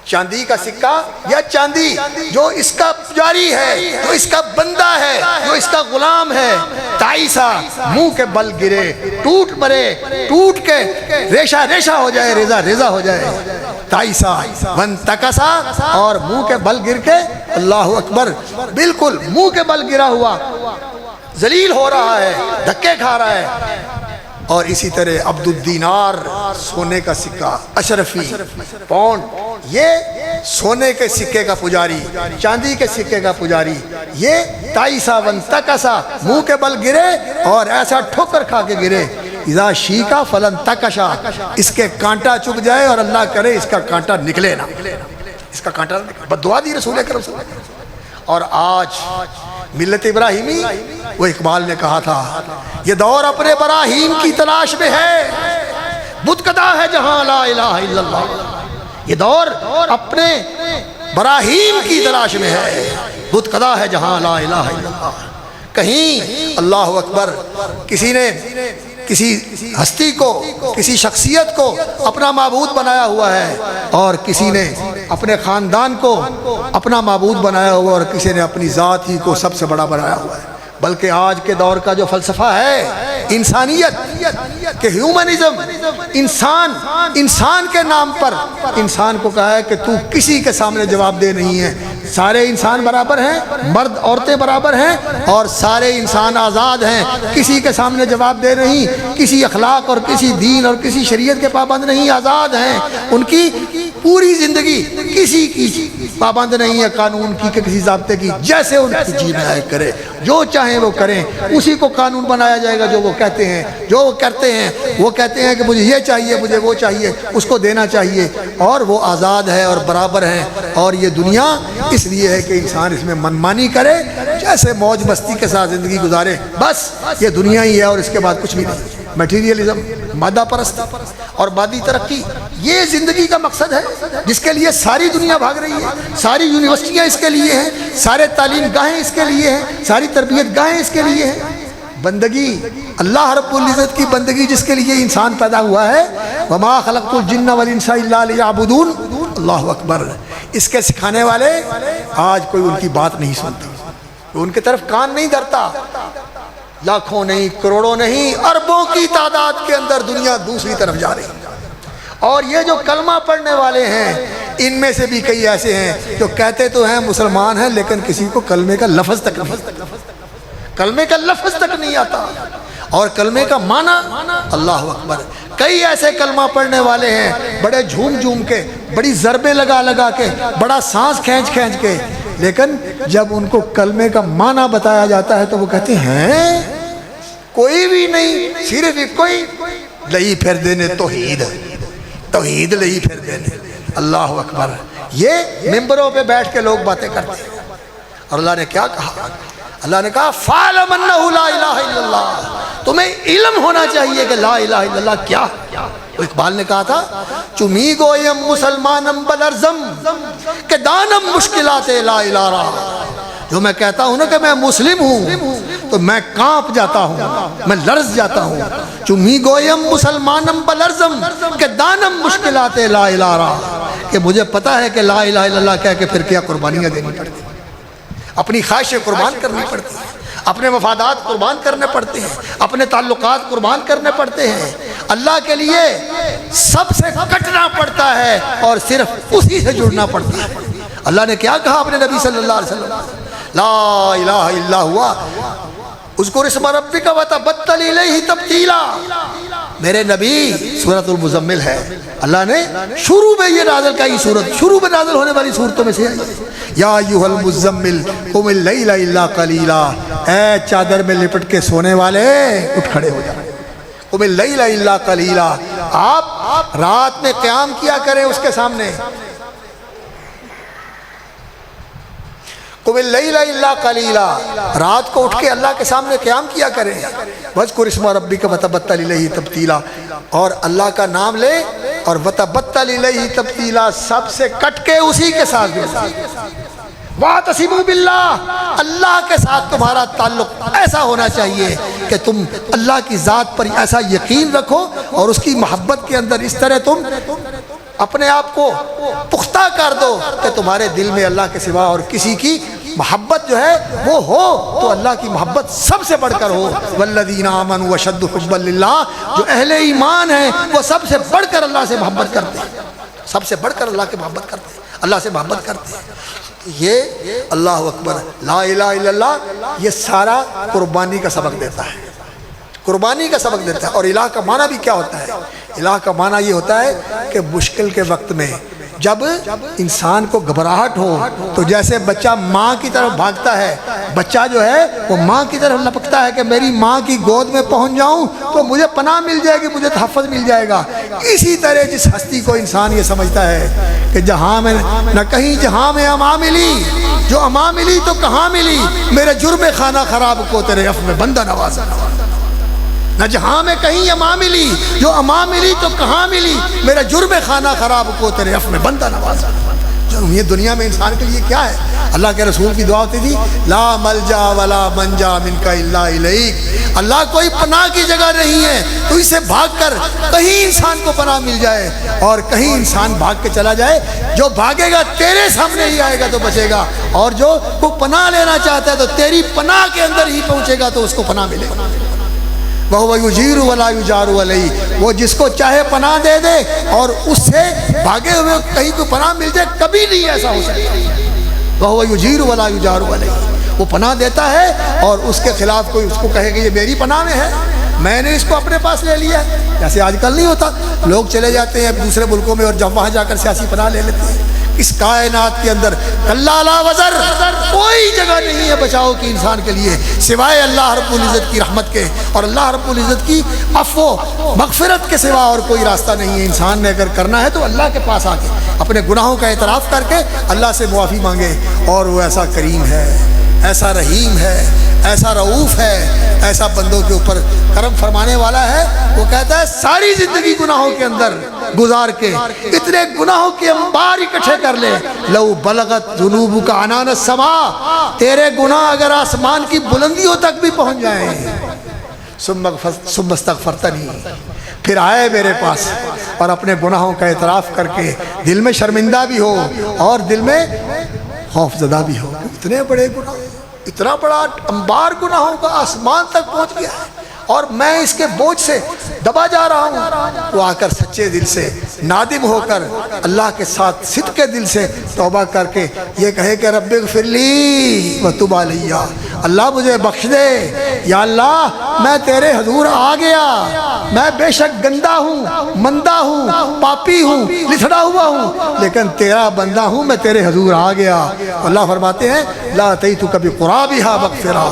چاندی کا سکہ یا چاندی جو اس کا پجاری ہے، جو اس کا بندہ ہے، جو اس کا غلام ہے، تعیسہ منہ کے بل گرے، ٹوٹ مرے، ٹوٹ کے ریشہ ریشہ ہو جائے، ریزہ ریزہ ہو جائے، تعیسہ وانتکسا، اور منہ کے بل گر کے اللہ اکبر بالکل منہ کے بل گرا ہوا ذلیل ہو رہا ہے، دھکے کھا رہا ہے۔ اور اسی طرح عبد الدینار، سونے کا سکہ، اشرفی پاؤنڈ، یہ سونے کے سکے کا پجاری، چاندی کے سکے کا پجاری، یہ تائیسا ونتکسا، منہ کے بل گرے اور ایسا ٹھوکر کھا کے گرے، اذا شیکا فلن تکشا، اس کے کانٹا چپ جائے اور اللہ کرے اس کا کانٹا نکلے نہ، اس کا کانٹا بددعا دی رسول اکرم صلی اللہ علیہ وسلم۔ اور آج ملت ابراہیمی، وہ اقبال نے کہا تھا یہ دور اپنے براہیم کی تلاش میں ہے، بت کدا ہے جہاں لا الہ الا اللہ، یہ دور اپنے براہیم کی تلاش میں ہے، بت کدا ہے جہاں لا الہ الا اللہ۔ کہیں اللہ اکبر کسی نے کسی ہستی کو، کسی شخصیت کو اپنا معبود بنایا ہوا ہے، اور کسی نے اپنے خاندان کو اپنا معبود بنایا ہوا، اور کسی نے اپنی ذات ہی کو سب سے بڑا بنایا ہوا ہے۔ بلکہ آج کے دور کا جو فلسفہ ہے انسانیت کہ ہیومنزم، انسان کے نام پر انسان کو کہا ہے کہ تو کسی کے سامنے جواب دہ نہیں ہے، سارے انسان برابر ہیں، مرد عورتیں برابر ہیں، اور سارے انسان آزاد ہیں، کسی کے سامنے جواب دہ نہیں، کسی اخلاق اور کسی دین اور کسی شریعت کے پابند نہیں، آزاد ہیں، ان کی پوری زندگی کسی کی پابند نہیں ہے قانون کی کہ کسی ضابطے کی، جیسے ان کی جی میں کرے، جو چاہیں وہ کریں، اسی کو قانون بنایا جائے گا جو وہ کہتے ہیں، جو وہ کرتے ہیں، وہ کہتے ہیں کہ مجھے یہ چاہیے، مجھے وہ چاہیے، اس کو دینا چاہیے، اور وہ آزاد ہے اور برابر ہیں۔ اور یہ دنیا اس لیے ہے کہ انسان اس میں منمانی کرے، جیسے موج مستی کے ساتھ زندگی گزارے، بس یہ دنیا ہی ہے اور اس کے بعد کچھ بھی نہیں۔ میٹیریلزم، مادہ پرست اور مادی ترقی، یہ زندگی کا مقصد ہے جس کے لیے ساری دنیا بھاگ رہی ہے، ساری یونیورسٹیاں اس کے لیے ہیں، سارے تعلیم گاہیں اس کے لیے ہیں، ساری تربیت گاہیں اس کے لیے ہیں۔ بندگی، اللہ رب العزت کی بندگی جس کے لیے انسان پیدا ہوا ہے، وما خلقت الجن والانس الا لیعبدون، اللہ اکبر، اس کے سکھانے والے آج کوئی ان کی بات نہیں سنتا، ان کی طرف کان نہیں دھرتا۔ لاکھوں نہیں، کروڑوں نہیں، اربوں کی تعداد کے اندر دنیا دوسری طرف جا رہی ہے۔ اور یہ جو کلمہ پڑھنے والے ہیں، ان میں سے بھی کئی ایسے ہیں جو کہتے تو ہیں مسلمان ہیں، لیکن کسی کو کلمے کا لفظ تک نہیں آتا، اور کلمے کا معنی اللہ اکبر۔ کئی ایسے کلمہ پڑھنے والے ہیں بڑے جھوم جھوم کے، بڑی ضربیں لگا لگا کے، بڑا سانس کھینچ کھینچ کے، لیکن جب ان کو کلمے کا معنی بتایا جاتا ہے تو وہ کہتے ہیں کوئی بھی نہیں، صرف کوئی لئی پھر دینے توحید لئی پھر دینے، اللہ اکبر۔ یہ ممبروں پہ بیٹھ کے لوگ باتیں کرتے ہیں، اور اللہ نے کیا کہا؟ اللہ نے کہا فَاعْلَمْ أَنَّهُ لَا إِلَٰهَ إِلَّا اللَّهُ، تمہیں علم ہونا چاہیے کہ لا الہ الا اللہ کیا ہے۔ اقبال نے کہا تھا چمی گویم مسلمانم بلرزم کہ دانم مشکلات لا الارا. جو میں کہتا ہوں نا کہ میں مسلم ہوں تو میں کانپ جاتا ہوں، میں لرز جاتا ہوں. چمی گویم مسلمانم بلرزم کہ دانم مشکلات لا الارا، کہ مجھے پتا ہے کہ لا الہ الا اللہ کہہ کے پھر کیا قربانیاں دینی پڑتی، اپنی خواہشیں قربان کرنی پڑتی ہیں، اپنے مفادات قربان کرنے پڑتے ہیں، اپنے تعلقات قربان کرنے پڑتے ہیں. اللہ کے لیے سب سے کٹنا پڑتا ہے اور صرف اسی سے جڑنا پڑتا ہے. اللہ نے کیا کہا اپنے نبی صلی اللہ علیہ وسلم، لا الہ الا ہوا اذکر اسم ربک وتبتل الیہ تبتیلا. میرے نبی سورۃ المزمل ہے، اللہ نے شروع میں یہ نازل کا یہ سورت شروع میں نازل ہونے والی صورتوں میں سے ہے. یا ایھا المزمل قم اللیل الا قلیلا، اے چادر میں لپٹ کے سونے والے اٹھ کھڑے ہو جائیں. قم اللیل الا قلیلا، آپ رات میں قیام کیا کریں اس کے سامنے. قم اللیل الا قلیلا، رات کو اٹھ کے اللہ کے سامنے قیام کیا کریں. واذکر اسم ربک وتبتل الیہ تبتیلا، اور اللہ کا نام لے اور وتبتل الیہ تبتیلا، سب سے کٹ کے اسی کے ساتھ جڑیں. واعتصموا باللہ، اللہ کے ساتھ تمہارا تعلق ایسا ہونا چاہیے کہ تم اللہ کی ذات پر ایسا یقین رکھو اور اس کی محبت کے اندر اس طرح تم اپنے آپ کو پختہ کر دو کہ تمہارے دل میں اللہ کے سوا اور کسی کی محبت جو ہے وہ ہو تو اللہ کی محبت سب سے بڑھ کر ہو. والذین آمنوا اشد حبا للہ، جو اہل ایمان ہیں وہ سب سے بڑھ کر اللہ سے محبت کرتے ہیں، سب سے بڑھ کر اللہ کی محبت کرتے ہیں، اللہ سے محبت کرتے ہیں. یہ اللہ اکبر لا الہ الا اللہ یہ سارا قربانی کا سبق دیتا ہے، قربانی کا سبق دیتا ہے. اور الہ کا معنی بھی کیا ہوتا ہے؟ الہ کا معنی یہ ہوتا ہے کہ مشکل کے وقت میں جب انسان کو گھبراہٹ ہو تو جیسے بچہ ماں کی طرف بھاگتا ہے، بچہ جو ہے وہ ماں کی طرف لپکتا ہے کہ میری ماں کی گود میں پہنچ جاؤں تو مجھے پناہ مل جائے گی، مجھے تحفظ مل جائے گا. اسی طرح جس ہستی کو انسان یہ سمجھتا ہے کہ جہاں میں نہ کہیں جہاں میں امان ملی، جو امان ملی تو کہاں ملی، میرے جرم خانہ خراب کو تیرے عفو میں بندہ نوازا. نہ جہاں میں کہیں امان ملی، جو امان ملی تو کہاں ملی، میرا جرم خانہ خراب کو تیرے عفو میں بندہ نوازا. یہ دنیا میں انسان کے لیے کیا ہے؟ اللہ کے رسول کی دعا ہوتی تھی لا ملجا ولا منجا منک الا الیک. اللہ کوئی پناہ کی جگہ نہیں ہے تو اس سے بھاگ کر کہیں انسان کو پناہ مل جائے اور کہیں انسان بھاگ کے چلا جائے. جو بھاگے گا تیرے سامنے ہی آئے گا تو بچے گا، اور جو کو پناہ لینا چاہتا ہے تو تیری پناہ کے اندر ہی پہنچے گا تو اس کو پناہ ملے گا. وَهُوَ يُجِيرُ وَلَا يُجَارُ عَلَيْهِ، وہ جس کو چاہے پناہ دے دے اور اس سے بھاگے ہوئے کہیں کو پناہ مل جائے، کبھی نہیں ایسا ہو سکتا. وَهُوَ يُجِيرُ وَلَا يُجَارُ عَلَيْهِ، وہ پناہ دیتا ہے اور اس کے خلاف کوئی اس کو کہے کہ یہ میری پناہ میں ہے، میں نے اس کو اپنے پاس لے لیا ہے. جیسے آج کل نہیں ہوتا، لوگ چلے جاتے ہیں دوسرے ملکوں میں اور جب وہاں جا کر سیاسی پناہ لے لیتے ہیں. اس کائنات کے اندر اللہ لا وزر کوئی جگہ نہیں ہے بچاؤ کی انسان کے لیے سوائے اللہ رب العزت کی رحمت کے اور اللہ رب العزت کی عفو مغفرت کے سوا اور کوئی راستہ نہیں ہے. انسان نے اگر کرنا ہے تو اللہ کے پاس آ کے اپنے گناہوں کا اعتراف کر کے اللہ سے معافی مانگے، اور وہ ایسا کریم ہے، ایسا رحیم ہے، ایسا رعوف ہے، ایسا بندوں کے اوپر کرم فرمانے والا ہے. وہ کہتا ہے ساری زندگی گناہوں کے اندر گزار کے اتنے گناہوں کے انبار اکٹھے کر لے، لو بلغت ذنوبک عنان السماء، تیرے گناہ اگر آسمان کی بلندیوں تک بھی پہنچ جائیں، ثم استغفرتنی، پھر آئے میرے پاس اور اپنے گناہوں کا اعتراف کر کے دل میں شرمندہ بھی ہو اور دل میں خوف زدہ بھی ہو، اتنے بڑے گناہ، اتنا بڑا انبار گناہوں کا آسمان تک پہنچ گیا ہے اور میں اس کے بوجھ سے دبا جا رہا ہوں. وہ آ کر سچے دل سے نادم ہو کر اللہ کے ساتھ صدق کے دل سے توبہ کر کے یہ کہے کہ رب اغفر لی وتب علی، اللہ مجھے بخش دے، یا اللہ میں تیرے حضور آ گیا، میں بے شک گندا ہوں، مندہ ہوں، پاپی ہوں، لتھڑا ہوا ہوں، لیکن تیرا بندہ ہوں، میں تیرے حضور آ گیا. اللہ فرماتے ہیں لا اتیتک بقرابھا مغفرہ،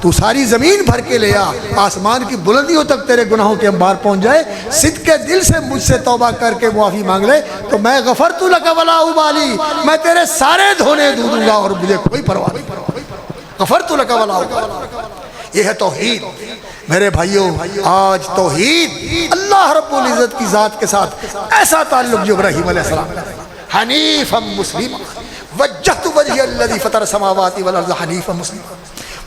تو ساری زمین بھر کے لے آ، آسمان کی بلندیوں تک تیرے گناہوں کے انبار پہنچ جائے، صدق کے دل سے مجھ سے توبہ کر کے معافی مانگ لے تو میں غفرت لک ولا ابالی، میں تیرے سارے دھونے دوں گا اور مجھے کوئی پرواہ نہیں. غفرت لک ولا ابالی، یہ ہے توحید۔ میرے بھائیوں، آج توحید اللہ رب العزت کی ذات کے ساتھ ایسا تعلق جو ابراہیم علیہ السلام کا حنیفا مسلما وجہت وجہی الذی فطر السماوات والارض حنیفا مسلما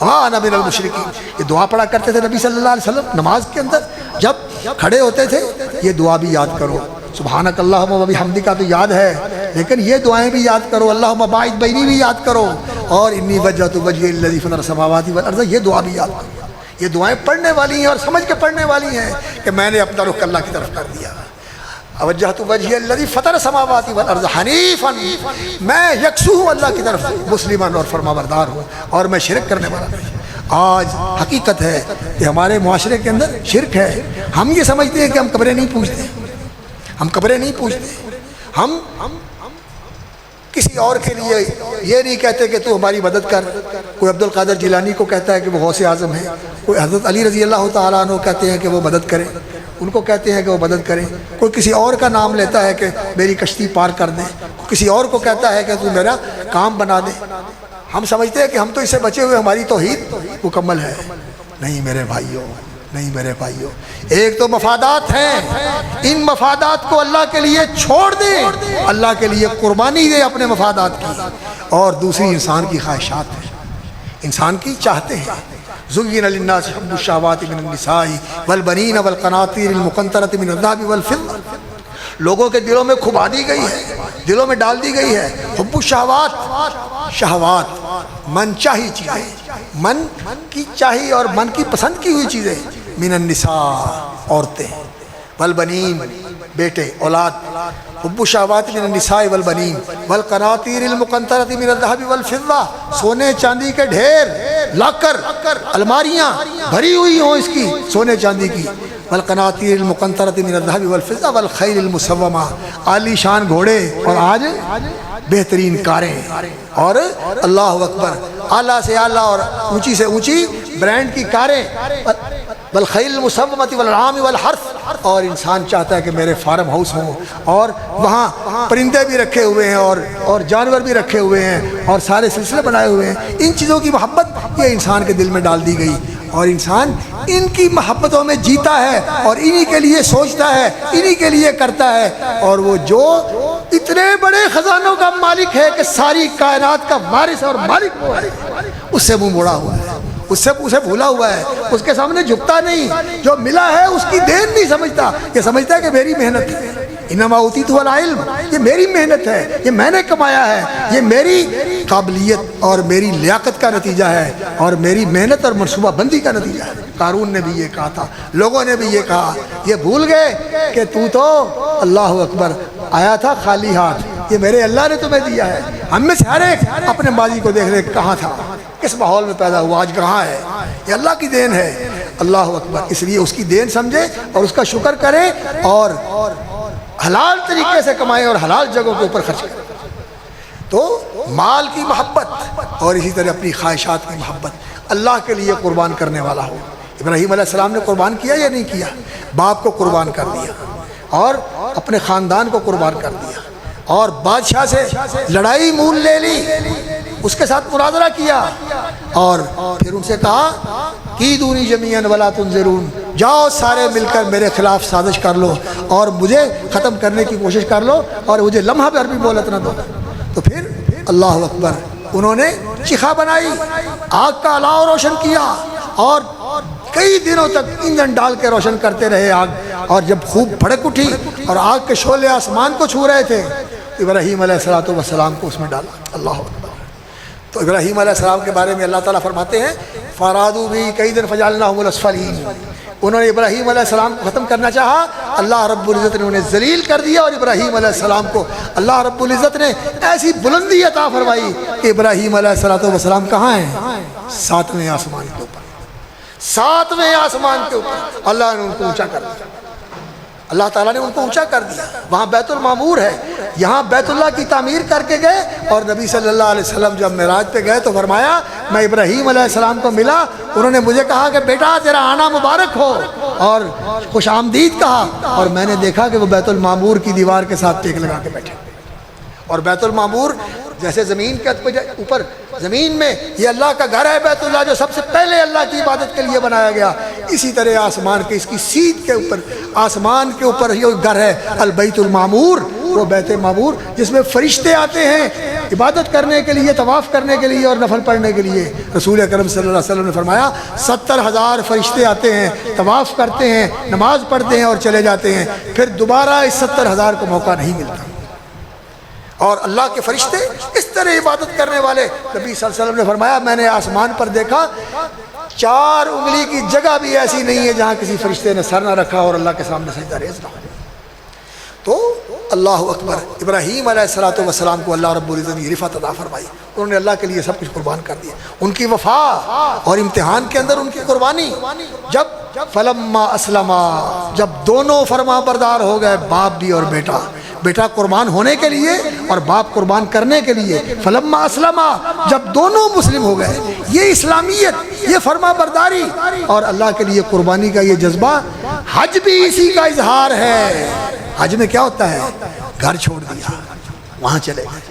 وما انا من المشرکین۔ یہ دعا پڑھا کرتے تھے نبی صلی اللہ علیہ وسلم نماز کے اندر، جب کھڑے ہوتے تھے یہ دعا بھی یاد کرو، سبحانک اللہم و بحمدک تو یاد ہے، لیکن یہ دعائیں بھی یاد کرو، اللہم باعث بینی بھی یاد کرو، اور انی وجہت وجہی الذی فطر السماوات والارض یہ دعا بھی یاد کرو۔ یہ دعائیں پڑھنے والی ہیں اور سمجھ کے پڑھنے والی ہیں کہ میں نے اپنا رخ اللہ کی طرف کر دیا، وجہت وجہی الذی فطر السماوات والارض حنیفا، میں یکسو ہوں اللہ کی طرف، مسلمان اور فرمانبردار ہوں، اور میں شرک کرنے والا نہیں۔ آج حقیقت ہے کہ ہمارے معاشرے کے اندر شرک ہے۔ ہم یہ سمجھتے ہیں کہ ہم قبریں نہیں پوجتے، ہم قبریں نہیں پوجتے، ہم کسی اور کے لیے یہ نہیں کہتے کہ تو ہماری مدد کر۔ کوئی عبد القادر جیلانی کو کہتا ہے کہ وہ غوث اعظم ہے، کوئی حضرت علی رضی اللہ تعالیٰ عنہ کہتے ہیں کہ وہ مدد کرے، ان کو کہتے ہیں کہ وہ مدد کریں۔ کوئی کسی اور کا نام لیتا ہے کہ میری کشتی پار کر دیں، کسی اور کو کہتا ہے کہ تو میرا کام بنا دے۔ ہم سمجھتے ہیں کہ ہم تو اس سے بچے ہوئے، ہماری توحید مکمل ہے۔ نہیں میرے بھائیوں، نہیں میرے بھائیوں، ایک تو مفادات ہیں، ان مفادات کو اللہ کے لیے چھوڑ دیں، اللہ کے لیے قربانی دیں اپنے مفادات کی، اور دوسری انسان کی خواہشات ہیں، انسان کی چاہتے ہیں۔ زُيِّنَ لِلنَّاسِ حُبُّ الشَّهَوَاتِ مِنَ النِّسَاءِ وَالْبَنِينَ وَالْقَنَاطِيرِ الْمُقَنطَرَةِ مِنَ الذَّهَبِ وَالْفِضَّةِ، لوگوں کے دلوں میں کھبا دی گئی ہے، دلوں میں ڈال دی گئی ہے حب الشہوات، شہوات، من چاہی چیزیں، من کی چاہی اور من کی پسند کی ہوئی چیزیں، من النساء، عورتیں، والبنین، بیٹے، اولاد، حب الشہوات من النساء والبنین والقناطیر المقنطرۃ من الذهب والفضہ، سونے چاندی کے ڈھیر، لاکر، الماریاں بھری ہوئی ہوں اس کی سونے چاندی کی، والقناطیر المقنطرۃ من الذهب والفضہ والخیل المسومہ، عالی شان گھوڑے اور آج بہترین کاریں، اور اللہ اکبر، اعلیٰ سے اعلیٰ اور اونچی سے اونچی برانڈ کی کاریں، والخیل المسومۃ والانعام والحرث، اور انسان چاہتا ہے کہ میرے فارم ہاؤس ہوں اور وہاں پرندے بھی رکھے ہوئے ہیں اور جانور بھی رکھے ہوئے ہیں اور سارے سلسلے بنائے ہوئے ہیں۔ ان چیزوں کی محبت یہ انسان کے دل میں ڈال دی گئی، اور انسان ان کی محبتوں میں جیتا ہے اور انہی کے لیے سوچتا ہے، انہی کے لیے کرتا ہے، اور وہ جو اتنے بڑے خزانوں کا مالک ہے کہ ساری کائنات کا وارث اور مالک وہ ہے، اس سے منہ موڑا ہوا ہے، اسے بھولا ہوا ہے، اس کے سامنے جھکتا نہیں، جو ملا ہے اس کی دین نہیں سمجھتا، یہ سمجھتا ہے کہ میری محنت ہے، انما اوتیت العلم، یہ میری محنت ہے، یہ میں نے کمایا ہے، یہ میری قابلیت اور میری لیاقت کا نتیجہ ہے، اور میری محنت اور منصوبہ بندی کا نتیجہ ہے۔ قارون نے بھی یہ کہا تھا، لوگوں نے بھی یہ کہا، یہ بھول گئے کہ تو اللہ اکبر آیا تھا خالی ہاتھ، یہ میرے اللہ نے تمہیں دیا ہے۔ ہم میں سے ہر ایک اپنے ماضی کو دیکھ لے کہاں تھا، کس ماحول میں پیدا ہوا، آج کہاں ہے، یہ اللہ کی دین ہے۔ اللہ اکبر، اس لیے اس کی دین سمجھے اور اس کا شکر کرے، اور حلال طریقے سے کمائیں اور حلال جگہوں کے اوپر خرچ کریں۔ تو مال کی محبت اور اسی طرح اپنی خواہشات کی محبت، اللہ کے لیے قربان کرنے والا ہو۔ ابراہیم علیہ السلام نے قربان کیا یا نہیں کیا؟ باپ کو قربان کر دیا اور اپنے خاندان کو قربان کر دیا، اور بادشاہ سے لڑائی مول لے لی، اس کے ساتھ مناظرہ کیا، اور پھر ان سے کہا کی دونی جمیعاً ولا تنظرون، جاؤ سارے مل کر میرے خلاف سازش کر لو اور مجھے ختم کرنے کی کوشش کر لو، اور مجھے لمحہ بھر بھی مہلت نہ دو۔ تو پھر اللہ اکبر، انہوں نے چیخا بنائی، آگ کا الاؤ روشن کیا، اور کئی دنوں تک انجن ڈال کے روشن کرتے رہے آگ، اور جب خوب بھڑک اٹھی اور آگ کے شعلے آسمان کو چھو رہے تھے، ابراہیم علیہ السلام کو اس میں ڈالا۔ اللہ اکبر۔ تو ابراہیم علیہ السلام کے بارے میں اللہ تعالیٰ فرماتے ہیں فارادوا بھی کئی دن فجعلناہم الاسفلین، انہوں نے ابراہیم علیہ السلام کو ختم کرنا چاہا، اللہ رب العزت نے انہیں ذلیل کر دیا، اور ابراہیم علیہ السلام کو اللہ رب العزت نے ایسی بلندی عطا فرمائی کہ ابراہیم علیہ السلام کہاں ہیں؟ 7ویں آسمان کے اوپر، 7ویں آسمان کے اوپر اللہ نے ان کو اونچا کر دیا، اللہ تعالیٰ نے ان کو اونچا کر دیا۔ وہاں بیت المعمور ہے، یہاں بیت اللہ کی تعمیر کر کے گئے، اور نبی صلی اللہ علیہ وسلم جب معراج پہ گئے تو فرمایا میں ابراہیم علیہ السلام کو ملا، انہوں نے مجھے کہا کہ بیٹا تیرا آنا مبارک ہو، اور خوش آمدید کہا، اور میں نے دیکھا کہ وہ بیت المعمور کی دیوار کے ساتھ ٹیک لگا کے بیٹھے، اور بیت المعمور جیسے زمین کے اوپر زمین میں یہ اللہ کا گھر ہے بیت اللہ جو سب سے پہلے اللہ کی عبادت کے لیے بنایا گیا، اسی طرح آسمان کے اس کی سیدھ کے اوپر آسمان کے اوپر یہ گھر ہے البیت المعمور، وہ بیت معمور جس میں فرشتے آتے ہیں عبادت کرنے کے لیے، طواف کرنے کے لیے اور نفل پڑھنے کے لیے۔ رسول اکرم صلی اللہ علیہ وسلم نے فرمایا 70,000 فرشتے آتے ہیں، طواف کرتے ہیں، نماز پڑھتے ہیں اور چلے جاتے ہیں، پھر دوبارہ اس 70,000 کو موقع نہیں ملتا۔ اور اللہ کے فرشتے اس طرح عبادت کرنے والے، نبی صلی اللہ علیہ وسلم نے فرمایا میں نے آسمان پر دیکھا 4 انگلی کی جگہ بھی ایسی نہیں ہے جہاں کسی فرشتے نے سر نہ رکھا اور اللہ کے سامنے سجدہ ریز نہ ہو۔ تو اللہ اکبر، ابراہیم علیہ السلام کو اللہ رب العزت نے رفعت عطا فرمائی، انہوں نے اللہ کے لیے سب کچھ قربان کر دیا۔ ان کی وفا اور امتحان کے اندر ان کی قربانی، جب فلما اسلما، جب دونوں فرما بردار ہو گئے، باپ بھی اور بیٹا، بیٹا قربان ہونے کے لیے اور باپ قربان کرنے کے لیے، فلما اسلما، جب دونوں مسلم ہو گئے، یہ اسلامیت، یہ فرما برداری اور اللہ کے لیے قربانی کا یہ جذبہ، حج بھی اسی کا اظہار ہے۔ حج میں کیا ہوتا ہے؟ گھر چھوڑ دیا وہاں چلے گئے،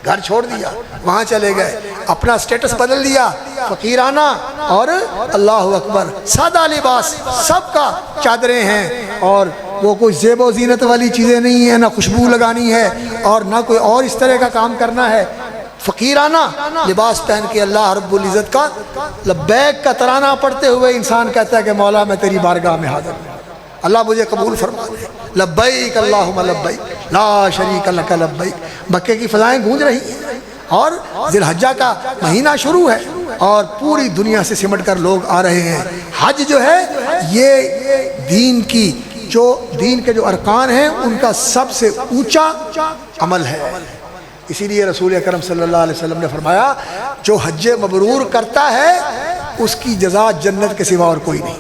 گھر چھوڑ دیا وہاں چلے گئے، اپنا سٹیٹس بدل دیا فقیرانہ، اور اللہ اکبر سادہ لباس، سب کا چادریں ہیں، اور وہ کوئی زیب و زینت والی چیزیں نہیں ہیں، نہ خوشبو لگانی ہے اور نہ کوئی اور اس طرح کا کام کرنا ہے، فقیرانہ لباس پہن کے اللہ رب العزت کا لبیک کا ترانہ پڑھتے ہوئے انسان کہتا ہے کہ مولا میں تیری بارگاہ میں حاضر ہوں، اللہ مجھے قبول فرما دے، لبیک اللہم لبیک لا شریک لک لبیک۔ مکے کی فضائیں گونج رہی ہیں اور ذی الحجہ کا مہینہ شروع ہے اور پوری دنیا سے سمٹ کر لوگ آ رہے ہیں۔ حج جو ہے یہ دین کے جو ارکان ہیں ان کا سب سے اونچا عمل ہے، اسی لیے رسول اکرم صلی اللہ علیہ وسلم نے فرمایا جو حج مبرور کرتا ہے اس کی جزا جنت کے سوا اور کوئی نہیں،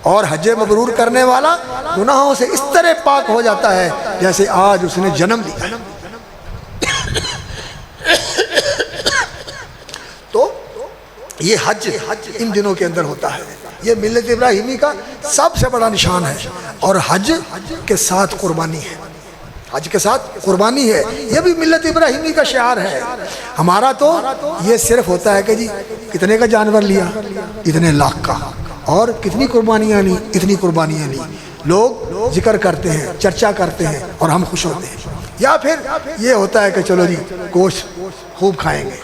اور حج مبرور کرنے والا گناہوں سے اس طرح پاک ہو جاتا ہے جیسے آج اس نے جنم لیا۔ تو یہ حج ان دنوں کے اندر ہوتا ہے، یہ ملت ابراہیمی کا سب سے بڑا نشان ہے، اور حج کے ساتھ قربانی ہے، حج کے ساتھ قربانی ہے، یہ بھی ملت ابراہیمی کا شعار ہے۔ ہمارا تو یہ صرف ہوتا ہے کہ جی کتنے کا جانور لیا، اتنے لاکھ کا، اور کتنی قربانیاں لی، اتنی قربانیاں لی، لوگ ذکر کرتے ہیں، چرچا کرتے ہیں اور ہم خوش ہوتے ہیں۔ یا پھر یہ ہوتا ہے کہ چلو جی گوشت خوب کھائیں گے،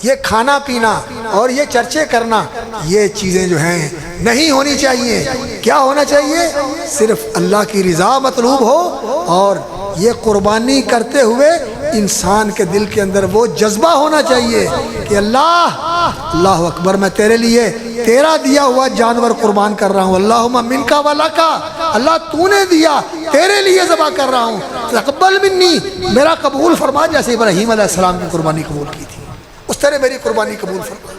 یہ کھانا پینا اور یہ چرچے کرنا، یہ چیزیں جو ہیں نہیں ہونی چاہیے۔ کیا ہونا چاہیے؟ صرف اللہ کی رضا مطلوب ہو، اور یہ قربانی کرتے ہوئے انسان کے دل کے اندر وہ جذبہ ہونا چاہیے کہ اللہ اکبر، میں تیرے لیے تیرا دیا ہوا جانور قربان کر رہا ہوں، اللہم منکا ولکا، اللہ تو نے دیا تیرے لیے ذبح کر رہا ہوں، تقبل منی، میرا قبول فرما، جیسے ابراہیم علیہ السلام کی قربانی قبول کی تھی اس طرح میری قربانی قبول فرما۔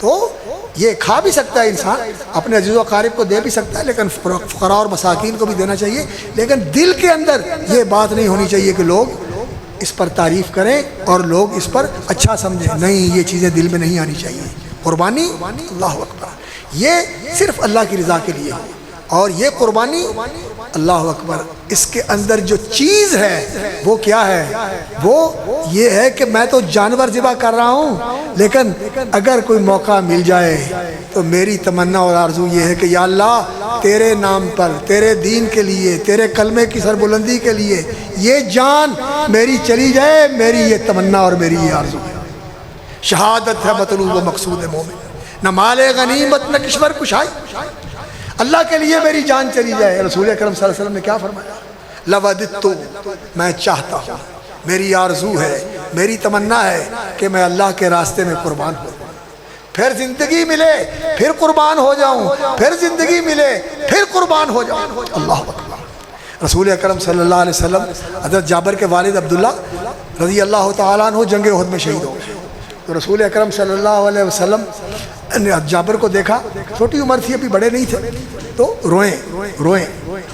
تو یہ کھا بھی سکتا ہے انسان، اپنے عزیز و اقارب کو دے بھی سکتا ہے، لیکن فقراء اور مساکین کو بھی دینا چاہیے، لیکن دل کے اندر یہ بات نہیں ہونی چاہیے کہ لوگ اس پر تعریف کریں اور لوگ اس پر اچھا سمجھیں، نہیں، یہ چیزیں دل میں نہیں آنی چاہیے۔ قربانی اللہ اکبر یہ صرف اللہ کی رضا کے لیے ہو، اور یہ قربانی اللہ اکبر اس کے اندر جو چیز ہے وہ کیا ہے؟ وہ یہ ہے کہ میں تو جانور ذبح کر رہا ہوں، لیکن اگر کوئی موقع مل جائے تو میری تمنا اور آرزو یہ ہے کہ یا اللہ تیرے نام پر، تیرے دین کے لیے، تیرے کلمے کی سربلندی کے لیے یہ جان میری چلی جائے، میری یہ تمنا اور میری یہ آرزو ہے۔ شہادت ہے مطلوب و مقصود مومن، نہ مال غنیمت نہ کشور کشائی، اللہ کے لیے میری جان چلی جائے۔ رسول اکرم صلی اللہ علیہ وسلم نے کیا فرمایا؟ لوددتو، میں چاہتا ہوں، میری آرزو ہے، میری تمنا ہے کہ میں اللہ کے راستے میں قربان ہوں، پھر زندگی ملے پھر قربان ہو جاؤں، پھر زندگی ملے پھر قربان ہو جاؤں۔ اللہ اکبر۔ رسول اکرم صلی اللہ علیہ وسلم حضرت جابر کے والد عبداللہ رضی اللہ تعالیٰ عنہ جنگ احد میں شہید ہو گئے، تو رسول اکرم صلی اللہ علیہ وسلم نے جابر کو دیکھا، چھوٹی عمر تھی، ابھی بڑے نہیں تھے، تو روئیں،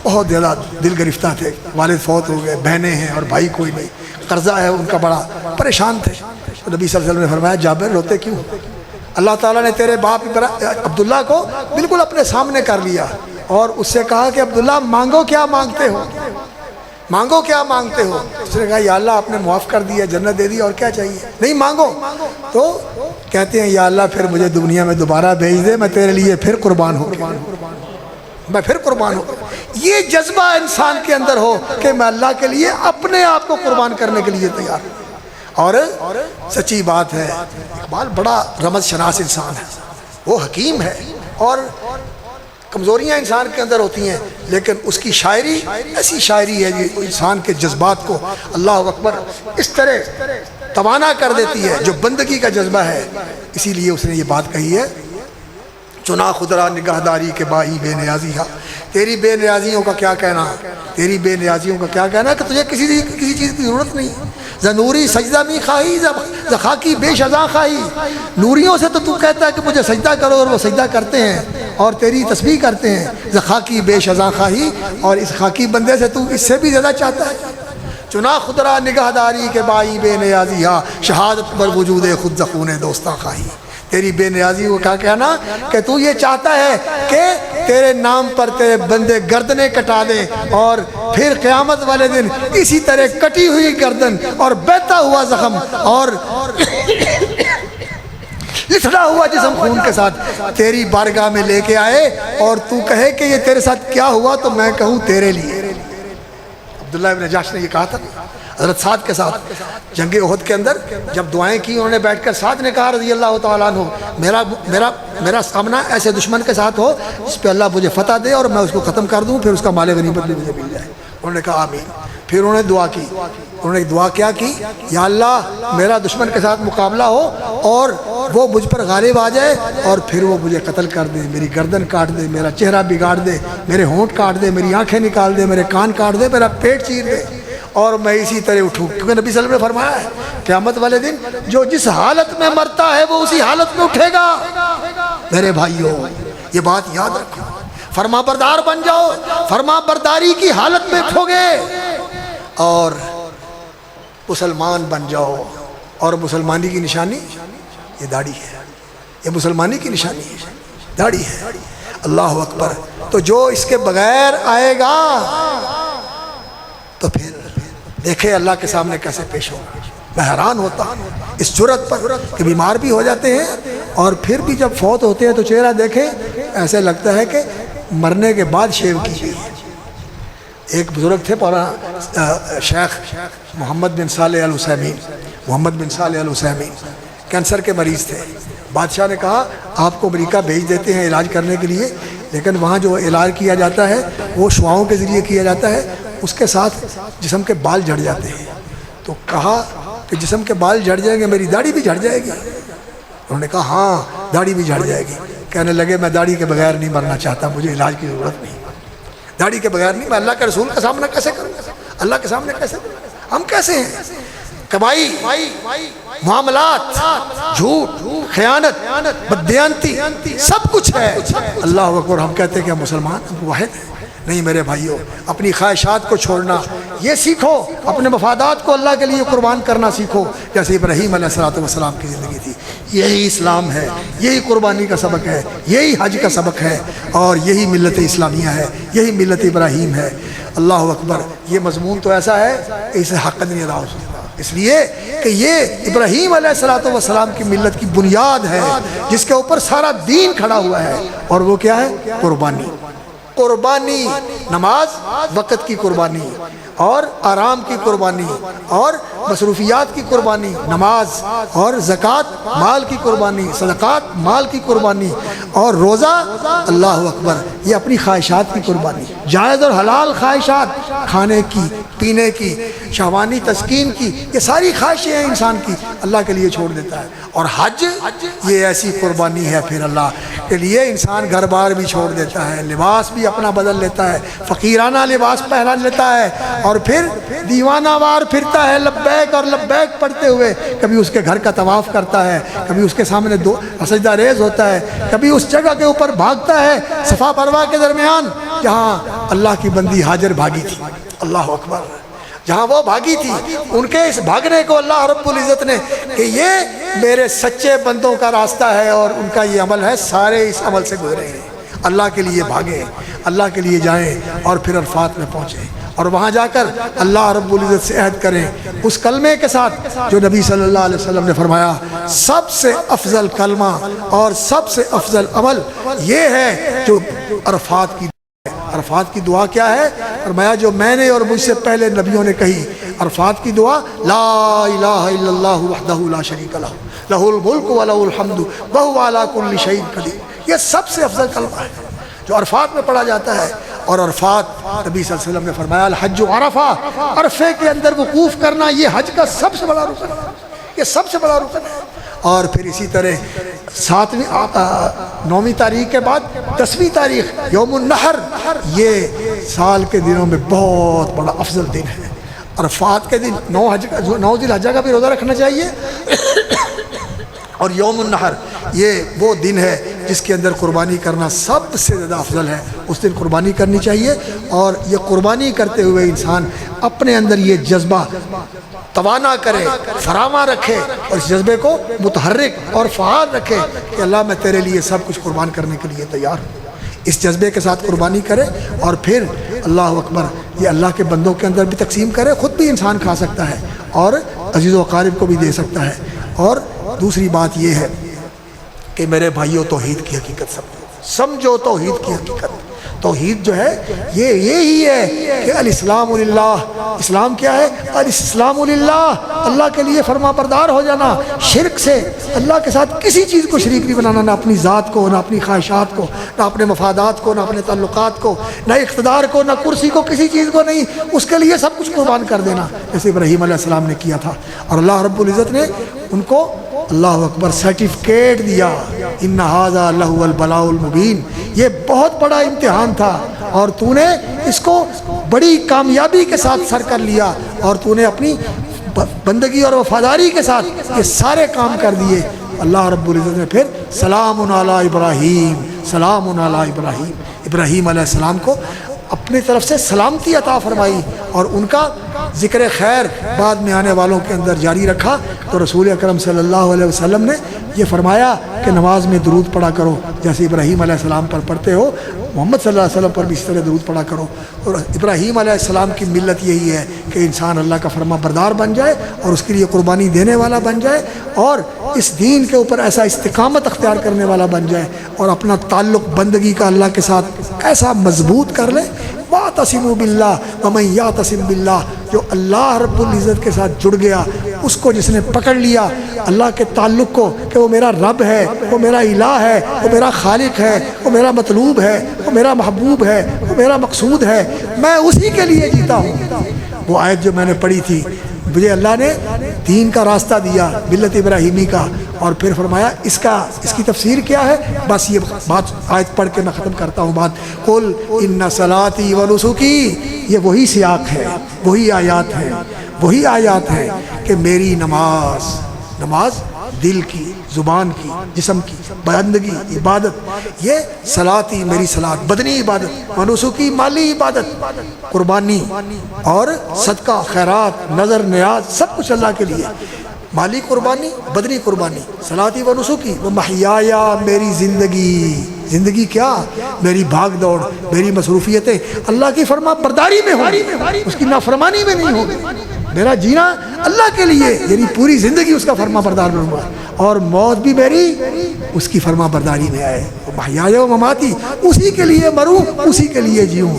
بہت زیادہ دل گرفتہ تھے، والد فوت ہو گئے، بہنیں ہیں اور بھائی کوئی نہیں، قرضہ ہے ان کا بڑا، پریشان تھے۔ تو نبی صلی اللہ علیہ وسلم نے فرمایا جابر روتے کیوں؟ اللہ تعالیٰ نے تیرے باپ عبداللہ کو بالکل اپنے سامنے کر لیا اور اس سے کہا کہ عبداللہ مانگو، کیا مانگتے ہو؟ مانگو کیا مانگتے ہو؟ اس نے کہا یا اللہ آپ نے معاف کر دیا، جنت دے دی، اور کیا چاہیے؟ نہیں مانگو۔ تو کہتے ہیں یا اللہ پھر مجھے دنیا میں دوبارہ بھیج دے، میں تیرے لیے پھر قربان ہو، میں پھر قربان ہو۔ یہ جذبہ انسان کے اندر ہو کہ میں اللہ کے لیے اپنے آپ کو قربان کرنے کے لیے تیار ہوں۔ اور سچی بات ہے، اقبال بڑا رمز شناس انسان ہے، وہ حکیم ہے، اور کمزوریاں انسان کے اندر ہوتی ہیں، لیکن اس کی شاعری ایسی شاعری ہے جو انسان کے جذبات کو اللہ اکبر اس طرح توانا کر دیتی ہے جو بندگی کا جذبہ ہے۔ اسی لیے اس نے یہ بات کہی ہے، چنا خدرا نگہداری کے بائی بے نیازی ہا، تیری بے نیازیوں کا کیا کہنا، تیری بے نیازیوں کا کیا کہنا کہ تجھے کسی چیز کی ضرورت نہیں۔ زنوری سجدہ می خواہی زخاکی بے شزاں خواہی، نوریوں سے تو کہتا ہے کہ مجھے سجدہ کرو، اور وہ سجدہ کرتے ہیں اور تیری تسبیح کرتے ہیں۔ زخاکی بے شزاں خواہی، اور اس خاکی بندے سے تو اس سے بھی زیادہ چاہتا ہے۔ چنا خدرا نگہداری کے بائی بے نیازی ہا، شہادت بر وجود خود زخون دوستاں خواہی۔ تیری بے نیازی کو کیا کہنا کہ تو یہ چاہتا ہے کہ تیرے نام پر تیرے بندے گردنیں کٹا دیں، اور پھر قیامت والے دن اسی طرح کٹی ہوئی گردن اور بہتا ہوا زخم اور لتھڑا ہوا جسم خون کے ساتھ تیری بارگاہ میں لے کے آئے، اور تو کہے کہ یہ تیرے ساتھ کیا ہوا، تو میں کہوں تیرے لیے۔ عبداللہ ابن جاش نے یہ کہا تھا حضرت سعد کے ساتھ جنگ احد کے اندر، جب دعائیں کی انہوں نے بیٹھ کر، سعد نے کہا رضی اللہ تعالیٰ عنہ، میرا سامنا ایسے دشمن کے ساتھ ہو جس پہ اللہ مجھے فتح دے اور میں اس کو ختم کر دوں، پھر اس کا مال غنیمت بھی مجھے مل جائے۔ انہوں نے کہا آمین۔ پھر انہوں نے دعا کی، انہوں نے دعا کیا کی، یا اللہ میرا دشمن کے ساتھ مقابلہ ہو اور وہ مجھ پر غالب آ جائے، اور پھر وہ مجھے قتل کر دے، میری گردن کاٹ دے، میرا چہرہ بگاڑ دے، میرے ہونٹ کاٹ دے، میری آنکھیں نکال دے، میرے کان کاٹ دے، میرا پیٹ چیر دے، اور میں اسی طرح اٹھوں۔ کیونکہ نبی صلی اللہ علیہ وسلم نے فرمایا ہے قیامت والے دن جو جس حالت میں مرتا ہے وہ اسی حالت میں اٹھے گا۔ میرے بھائیوں یہ بات یاد رکھو، فرما بردار بن جاؤ، فرما برداری کی حالت میں اٹھو گے اور مسلمان بن جاؤ۔ اور مسلمانی کی نشانی یہ داڑھی ہے، یہ مسلمانی کی نشانی ہے، داڑھی ہے۔ اللہ اکبر۔ تو جو اس کے بغیر آئے گا تو پھر دیکھے اللہ کے سامنے کیسے پیش ہوگا۔ میں حیران ہوتا اس جرأت پر کہ بیمار بھی ہو جاتے ہیں اور پھر بھی جب فوت ہوتے ہیں تو چہرہ دیکھیں ایسے لگتا ہے کہ مرنے کے بعد شیو کی گئی ہے۔ ایک بزرگ تھے شیخ محمد بن صالح العثیمین، محمد بن صالح العثیمین کینسر کے مریض تھے۔ بادشاہ نے کہا آپ کو امریکہ بھیج دیتے ہیں علاج کرنے کے لیے، لیکن وہاں جو علاج کیا جاتا ہے وہ شعاؤں کے ذریعے کیا جاتا ہے، اس کے ساتھ جسم کے بال جھڑ جاتے ہیں۔ تو کہا کہ جسم کے بال جھڑ جائیں گے میری داڑھی بھی جھڑ جائے گی؟ انہوں نے کہا ہاں داڑھی بھی جھڑ جائے گی۔ کہنے لگے میں داڑھی کے بغیر نہیں مرنا چاہتا، مجھے علاج کی ضرورت نہیں، داڑھی کے بغیر نہیں۔ میں اللہ کے رسول کا سامنا کیسے کروں گا؟ اللہ کے سامنے کیسے کروں گا؟ ہم کیسے ہیں؟ کمائی، معاملات، جھوٹ، خیانت، بددیانتی، سب کچھ ہے۔ اللہ اکبر۔ ہم کہتے ہیں کہ ہم مسلمان، ہم واحد ہیں۔ نہیں میرے بھائیوں، اپنی خواہشات کو چھوڑنا یہ سیکھو، اپنے مفادات کو اللہ کے لیے قربان کرنا سیکھو، جیسے ابراہیم علیہ السلام کی زندگی تھی۔ یہی اسلام ہے، یہی قربانی کا سبق ہے، یہی حج کا سبق ہے، اور یہی ملت اسلامیہ ہے، یہی ملت ابراہیم ہے۔ اللہ اکبر۔ یہ مضمون تو ایسا ہے کہ اسے حق نہیں ادا ہو سکتا، اس لیے کہ یہ ابراہیم علیہ السلام کی ملت کی بنیاد ہے جس کے اوپر سارا دین کھڑا ہوا ہے، اور وہ کیا ہے؟ قربانی۔ قربانی، نماز وقت کی قربانی، اور آرام کی قربانی، اور مصروفیات کی قربانی، نماز، اور زکوٰۃ مال کی قربانی، صدقات مال کی قربانی، اور روزہ، اللہ اکبر، یہ اپنی خواہشات کی قربانی، جائز اور حلال خواہشات، کھانے کی، پینے کی، شہوانی تسکین کی، یہ ساری خواہشیں ہیں انسان کی، اللہ کے لیے چھوڑ دیتا ہے۔ اور حج یہ ایسی قربانی ہے پھر اللہ کے لیے، انسان گھر بار بھی چھوڑ دیتا ہے، لباس بھی اپنا بدل لیتا ہے، فقیرانہ لباس پہنا لیتا ہے، اور پھر دیوانہ وار پھرتا ہے لبیک اور لبیک پڑھتے ہوئے، کبھی اس کے گھر کا طواف کرتا ہے، کبھی اس کے سامنے سجدہ ریز ہوتا ہے، کبھی اس جگہ کے اوپر بھاگتا ہے صفا مروہ کے درمیان جہاں اللہ کی بندی ہاجر بھاگی تھی۔ اللہ اکبر۔ جہاں وہ بھاگی تھی، ان کے اس بھاگنے کو اللہ رب العزت نے کہ یہ میرے سچے بندوں کا راستہ ہے اور ان کا یہ عمل ہے، سارے اس عمل سے گزرے ہیں، اللہ کے لیے بھاگیں، اللہ کے لیے جائیں، اور پھر عرفات میں پہنچیں، اور وہاں جا کر اللہ رب العزت سے عہد کریں اس کلمے کے ساتھ جو نبی صلی اللہ علیہ وسلم نے فرمایا سب سے افضل کلمہ اور سب سے افضل عمل یہ ہے جو عرفات کی عرفات کی دعا کیا ہے؟ فرمایا جو میں نے اور مجھ سے پہلے نبیوں نے کہی عرفات کی دعا لا الہ الا اللہ وحدہ لا شریک لہ لہ الملک و لہ الحمد وہو علی کل شیء قدیر، یہ سب سے افضل کلمہ ہے جو عرفات میں پڑھا جاتا ہے۔ اور عرفات نبی صلی اللہ علیہ وسلم نے فرمایا الحج عرفہ، عرفے کے اندر وقوف کرنا یہ حج کا سب سے بڑا رکن ہے، یہ سب سے بڑا رکن ہے۔ اور پھر اسی طرح 9ویں تاریخ کے بعد 10ویں تاریخ یوم النحر، یہ سال کے دنوں میں بہت بڑا افضل دن ہے۔ عرفات کے دن 9 ذی الحجہ کا بھی روزہ رکھنا چاہیے اور یوم النحر یہ وہ دن ہے جس کے اندر قربانی کرنا سب سے زیادہ افضل ہے، اس دن قربانی کرنی چاہیے۔ اور یہ قربانی کرتے ہوئے انسان اپنے اندر یہ جذبہ توانا کرے، فراواں رکھے اور اس جذبے کو متحرک اور فعال رکھے کہ اللہ میں تیرے لیے سب کچھ قربان کرنے کے لیے تیار ہوں، اس جذبے کے ساتھ قربانی کرے اور پھر اللہ اکبر یہ اللہ کے بندوں کے اندر بھی تقسیم کرے، خود بھی انسان کھا سکتا ہے اور عزیز و اقارب کو بھی دے سکتا ہے۔ اور دوسری بات یہ ہے کہ میرے بھائیوں توحید کی حقیقت سمجھو توحید کی حقیقت۔ توحید جو ہے یہ یہی ہے کہ الاسلام للہ، اسلام کیا ہے؟ الاسلام للہ، اللہ کے لیے فرما بردار ہو جانا، شرک سے اللہ کے ساتھ کسی چیز کو شریک نہیں بنانا، نہ اپنی ذات کو، نہ اپنی خواہشات کو، نہ اپنے مفادات کو، نہ اپنے تعلقات کو، نہ اقتدار کو، نہ کرسی کو، کسی چیز کو نہیں، اس کے لیے سب کچھ قربان کر دینا جیسے ابراہیم علیہ السلام نے کیا تھا۔ اور اللہ رب العزت نے ان کو اللہ اکبر سرٹیفکیٹ دیا، ان ھذا لہو البلاء المبین، یہ بہت بڑا امتحان تھا اور تو نے اس کو بڑی کامیابی کے ساتھ سر کر لیا اور تو نے اپنی بندگی اور وفاداری کے ساتھ یہ سارے کام کر دیے۔ اللہ رب العزت نے پھر سلام علی ابراہیم، سلام علی ابراہیم، ابراہیم علیہ السلام کو اپنی طرف سے سلامتی عطا فرمائی اور ان کا ذکر خیر بعد میں آنے والوں کے اندر جاری رکھا۔ تو رسول اکرم صلی اللہ علیہ وسلم نے یہ فرمایا کہ نماز میں درود پڑھا کرو، جیسے ابراہیم علیہ السلام پر پڑھتے ہو محمد صلی اللہ علیہ وسلم پر بھی اس طرح درود پڑھا کرو۔ اور ابراہیم علیہ السلام کی ملت یہی ہے کہ انسان اللہ کا فرما بردار بن جائے اور اس کے لیے قربانی دینے والا بن جائے اور اس دین کے اوپر ایسا استقامت اختیار کرنے والا بن جائے اور اپنا تعلق بندگی کا اللہ کے ساتھ ایسا مضبوط کر لے۔ وَاعْتَصِمُوا بِاللَّهِ وَمَن يَعْتَصِم بِاللَّهِ، جو اللہ رب العزت کے ساتھ جڑ گیا، اس کو جس نے پکڑ لیا اللہ کے تعلق کو کہ وہ میرا رب ہے، وہ میرا الہ ہے، وہ میرا خالق ہے، وہ میرا مطلوب ہے، وہ میرا محبوب ہے، وہ میرا مقصود ہے، میں اسی کے لیے جیتا ہوں۔ وہ آیت جو میں نے پڑھی تھی، مجھے اللہ نے دین کا راستہ دیا ملت ابراہیمی کا، اور پھر فرمایا اس کی تفسیر کیا ہے؟ بس یہ بات آیت پڑھ کے میں ختم کرتا ہوں بات۔ قل ان صلاتی و نسکی، یہ وہی سیاق ہے، وہی آیات ہے کہ میری نماز دل کی، زبان کی، جسم کی، بندگی، عبادت، یہ صلاتی میری صلات بدنی عبادت، و نسکی مالی عبادت، قربانی اور صدقہ خیرات، نظر نیاز، سب کچھ اللہ کے لیے، مالی قربانی، بدنی قربانی، صلاتی و نسکی و محیایا، میری زندگی کیا؟ میری بھاگ دوڑ، میری مصروفیتیں اللہ کی فرما برداری میں ہوں، اس کی نافرمانی میں نہیں ہوں، میرا جینا اللہ کے لیے، یعنی پوری زندگی اس کا فرما بردار بنوں گا، اور موت بھی میری اس کی فرما برداری میں آئے۔ محیایا و مماتی، اسی کے لیے مروں، اسی کے لیے جیوں،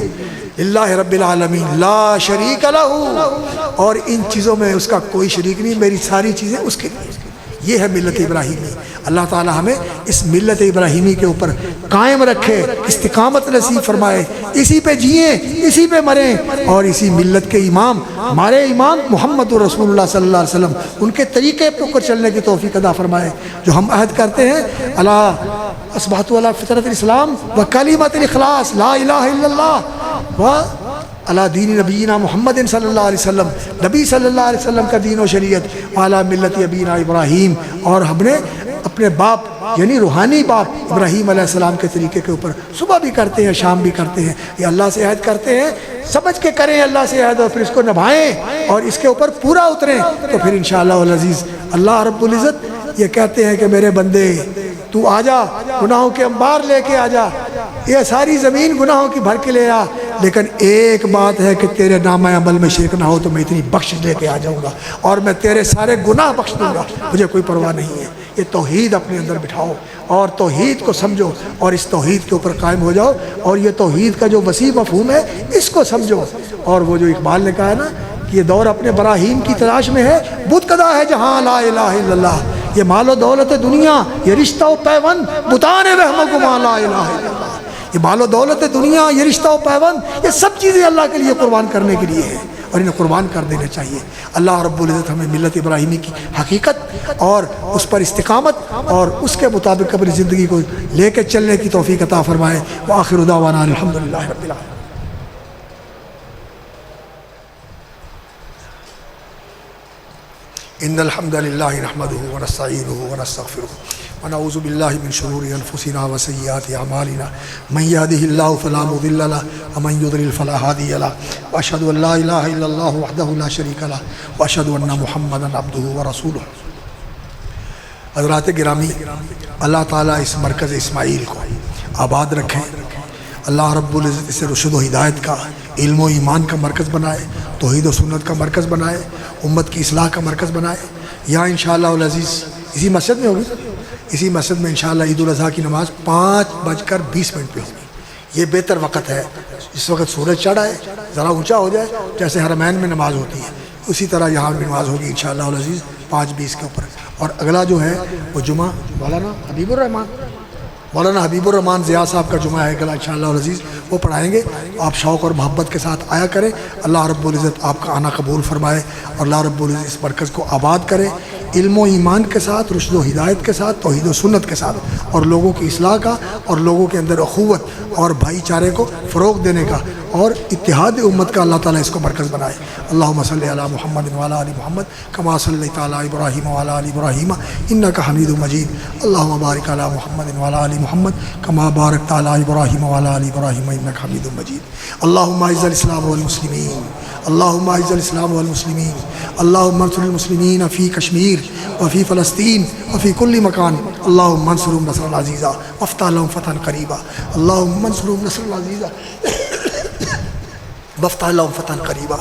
اللہ رب العالمین لا شریک لہ، اور ان چیزوں میں اس کا کوئی شریک نہیں، میری ساری چیزیں اس کے لیے۔ یہ ہے ملت ابراہیمی۔ اللہ تعالی ہمیں اس ملت ابراہیمی کے اوپر قائم رکھے، استقامت نصیب فرمائے، اسی پہ جئیں، اسی پہ مریں، اور اسی ملت کے امام، ہمارے امام محمد رسول اللہ صلی اللہ علیہ وسلم، ان کے طریقے پہ اوپر چلنے کی توفیق عطا فرمائے۔ جو ہم عہد کرتے ہیں الا اصبحت علی فطرت الاسلام و کلمۃ الاخلاص لا الہ الا اللہ و علی دین نبینا محمد صلی اللہ علیہ وسلم، نبی صلی اللہ علیہ وسلم کا دین و شریعت، وعلی ملت ابینا ابراہیم، اور ہم نے اپنے باپ یعنی روحانی باپ ابراہیم علیہ السلام کے طریقے کے اوپر صبح بھی کرتے ہیں، شام بھی کرتے ہیں، یہ اللہ سے عہد کرتے ہیں، سمجھ کے کریں اللہ سے عہد اور پھر اس کو نبھائیں اور اس کے اوپر پورا اتریں، تو پھر انشاءاللہ العزیز اللہ رب العزت یہ کہتے ہیں کہ میرے بندے تو آ جا، گناہوں کے انبار لے کے آ جا، یہ ساری زمین گناہوں کی بھر کے لے آ، لیکن ایک بات ہے کہ تیرے نامہ عمل میں شرک نہ ہو تو میں اتنی بخشش لے کے آ جاؤں گا اور میں تیرے سارے گناہ بخش دوں گا، مجھے کوئی پرواہ نہیں ہے۔ یہ توحید اپنے اندر بٹھاؤ اور توحید کو سمجھو اور اس توحید کے اوپر قائم ہو جاؤ، اور یہ توحید کا جو وسیع مفہوم ہے اس کو سمجھو۔ اور وہ جو اقبال نے کہا ہے نا کہ یہ دور اپنے براہیم کی تلاش میں ہے، بت کدا ہے جہاں لا الہ الا اللہ، یہ مال و دولت دنیا، یہ رشتہ و پیوند بتان وہم و گما لا الہ الا اللہ، یہ مال و دولت دنیا، یہ رشتہ و پیوند، یہ سب چیزیں اللہ کے لیے قربان کرنے کے لیے ہیں اور انہیں قربان کر دینے چاہیے۔ اللہ رب العزت ہمیں ملت ابراہیمی کی حقیقت اور اس پر استقامت اور اس کے مطابق اپنی زندگی کو لے کے چلنے کی توفیق عطا فرمائے۔ وآخر دعوانا الحمدللہ رب العالمین۔ ان الحمد للہ نحمده ونستعینه ونستغفره ونعوذ باللہ من شرور انفسنا وسیئات اعمالنا، من یهده اللہ فلا مضل له ومن یضلل فلا هادی له، واشهد ان لا الہ الا اللہ وحدہ لا شریک له، واشهد ان محمدا عبدہ ورسولہ۔ حضرات گرامی، اللہ تعالیٰ اس مرکز اسماعیل کو آباد رکھیں، اللہ رب العزت اسے رشد و ہدایت کا، علم و ایمان کا مرکز بنائے، توحید و سنت کا مرکز بنائے، امت کی اصلاح کا مرکز بنائے۔ یہاں انشاءاللہ العزیز اسی مسجد میں ہوگی، اسی مسجد میں انشاءاللہ عید الاضحیٰ کی نماز 5:20 پہ ہوگی۔ یہ بہتر وقت ہے، اس وقت سورج چڑھا ہے، ذرا اونچا ہو جائے، جیسے حرمین میں نماز ہوتی ہے اسی طرح یہاں بھی نماز ہوگی انشاءاللہ العزیز 5:20 کے اوپر۔ اور اگلا جو ہے وہ جمعہ مولانا حبیب الرحمان ضیاء صاحب کا جمعہ ہے اگلا انشاءاللہ العزیز، وہ پڑھائیں گے۔ آپ شوق اور محبت کے ساتھ آیا کریں، اللہ رب العزت آپ کا آنا قبول فرمائے اور اللہ رب العزت اس مرکز کو آباد کرے، علم و ایمان کے ساتھ، رشد و ہدایت کے ساتھ، توحید و سنت کے ساتھ، اور لوگوں کی اصلاح کا اور لوگوں کے اندر اخوت اور بھائی چارے کو فروغ دینے کا اور اتحاد امت کا اللہ تعالیٰ اس کو مرکز بنائے۔ اللہم صلی علی محمد وعلی آل محمد کما صلیت علی ابراہیم وعلی آل ابراہیم انک حمید مجید۔ اللہم بارک علی محمد وعلی آل محمد کما بارکت علی ابراہیم وعلی آل ابراہیم انک حمید مجید۔ اللہم اعز الاسلام والمسلمین، اللہم اعز الاسلام والمسلمین، اللہم انصر المسلمین فی کشمیر وفی فلسطین وفی کل مکان، اللہم انصرهم نصرا عزیزا وافتح لهم فتحا قریبا، اللہم انصرهم نصرا عزیزا وافتح لهم فتحا قریبا،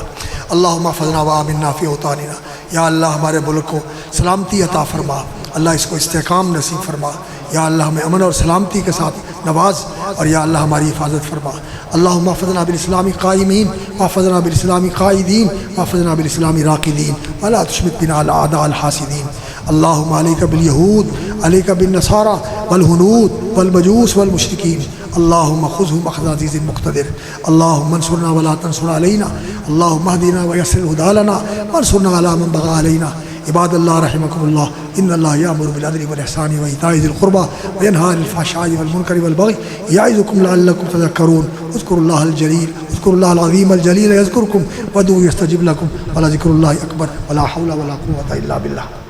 اللہم احفظنا وآمنا فی اوطاننا۔ یا اللہ ہمارے ملک کو سلامتی عطا فرما، اللہ اس کو استحکام نصیب فرما، یا اللہ ہمیں امن اور سلامتی کے ساتھ نواز، اور یا اللہ ہماری حفاظت فرما۔ اللہم احفظنا بالاسلام قائمین واحفظنا بالاسلام قائدین واحفظنا بالاسلام راقدین ولا تشمت بنا الاعداء الحاسدین۔ اللہم علیک بالیہود علیک بالنصارى والہنود والمجوس والمشرکین، اللہم خذهم اخذ عزیز مقتدر، اللہم انصرنا ولا تنصر علینا، اللہم اہدنا ویسر الہدی لنا وانصرنا علی من بغى علینا۔ عباد اللہ رحمکم اللہ، ان اللہ یامر بالعدل والاحسان وایتاء ذی القربى وینہی عن الفحشاء والمنکر والبغی یعظکم لعلکم تذکرون۔ اذکروا اللہ الجلیل، اذکروا اللہ العظیم الجلیل یذکرکم وادعوہ یستجب لکم ولذکر اللہ اکبر ولا حول ولا قوة الا باللہ۔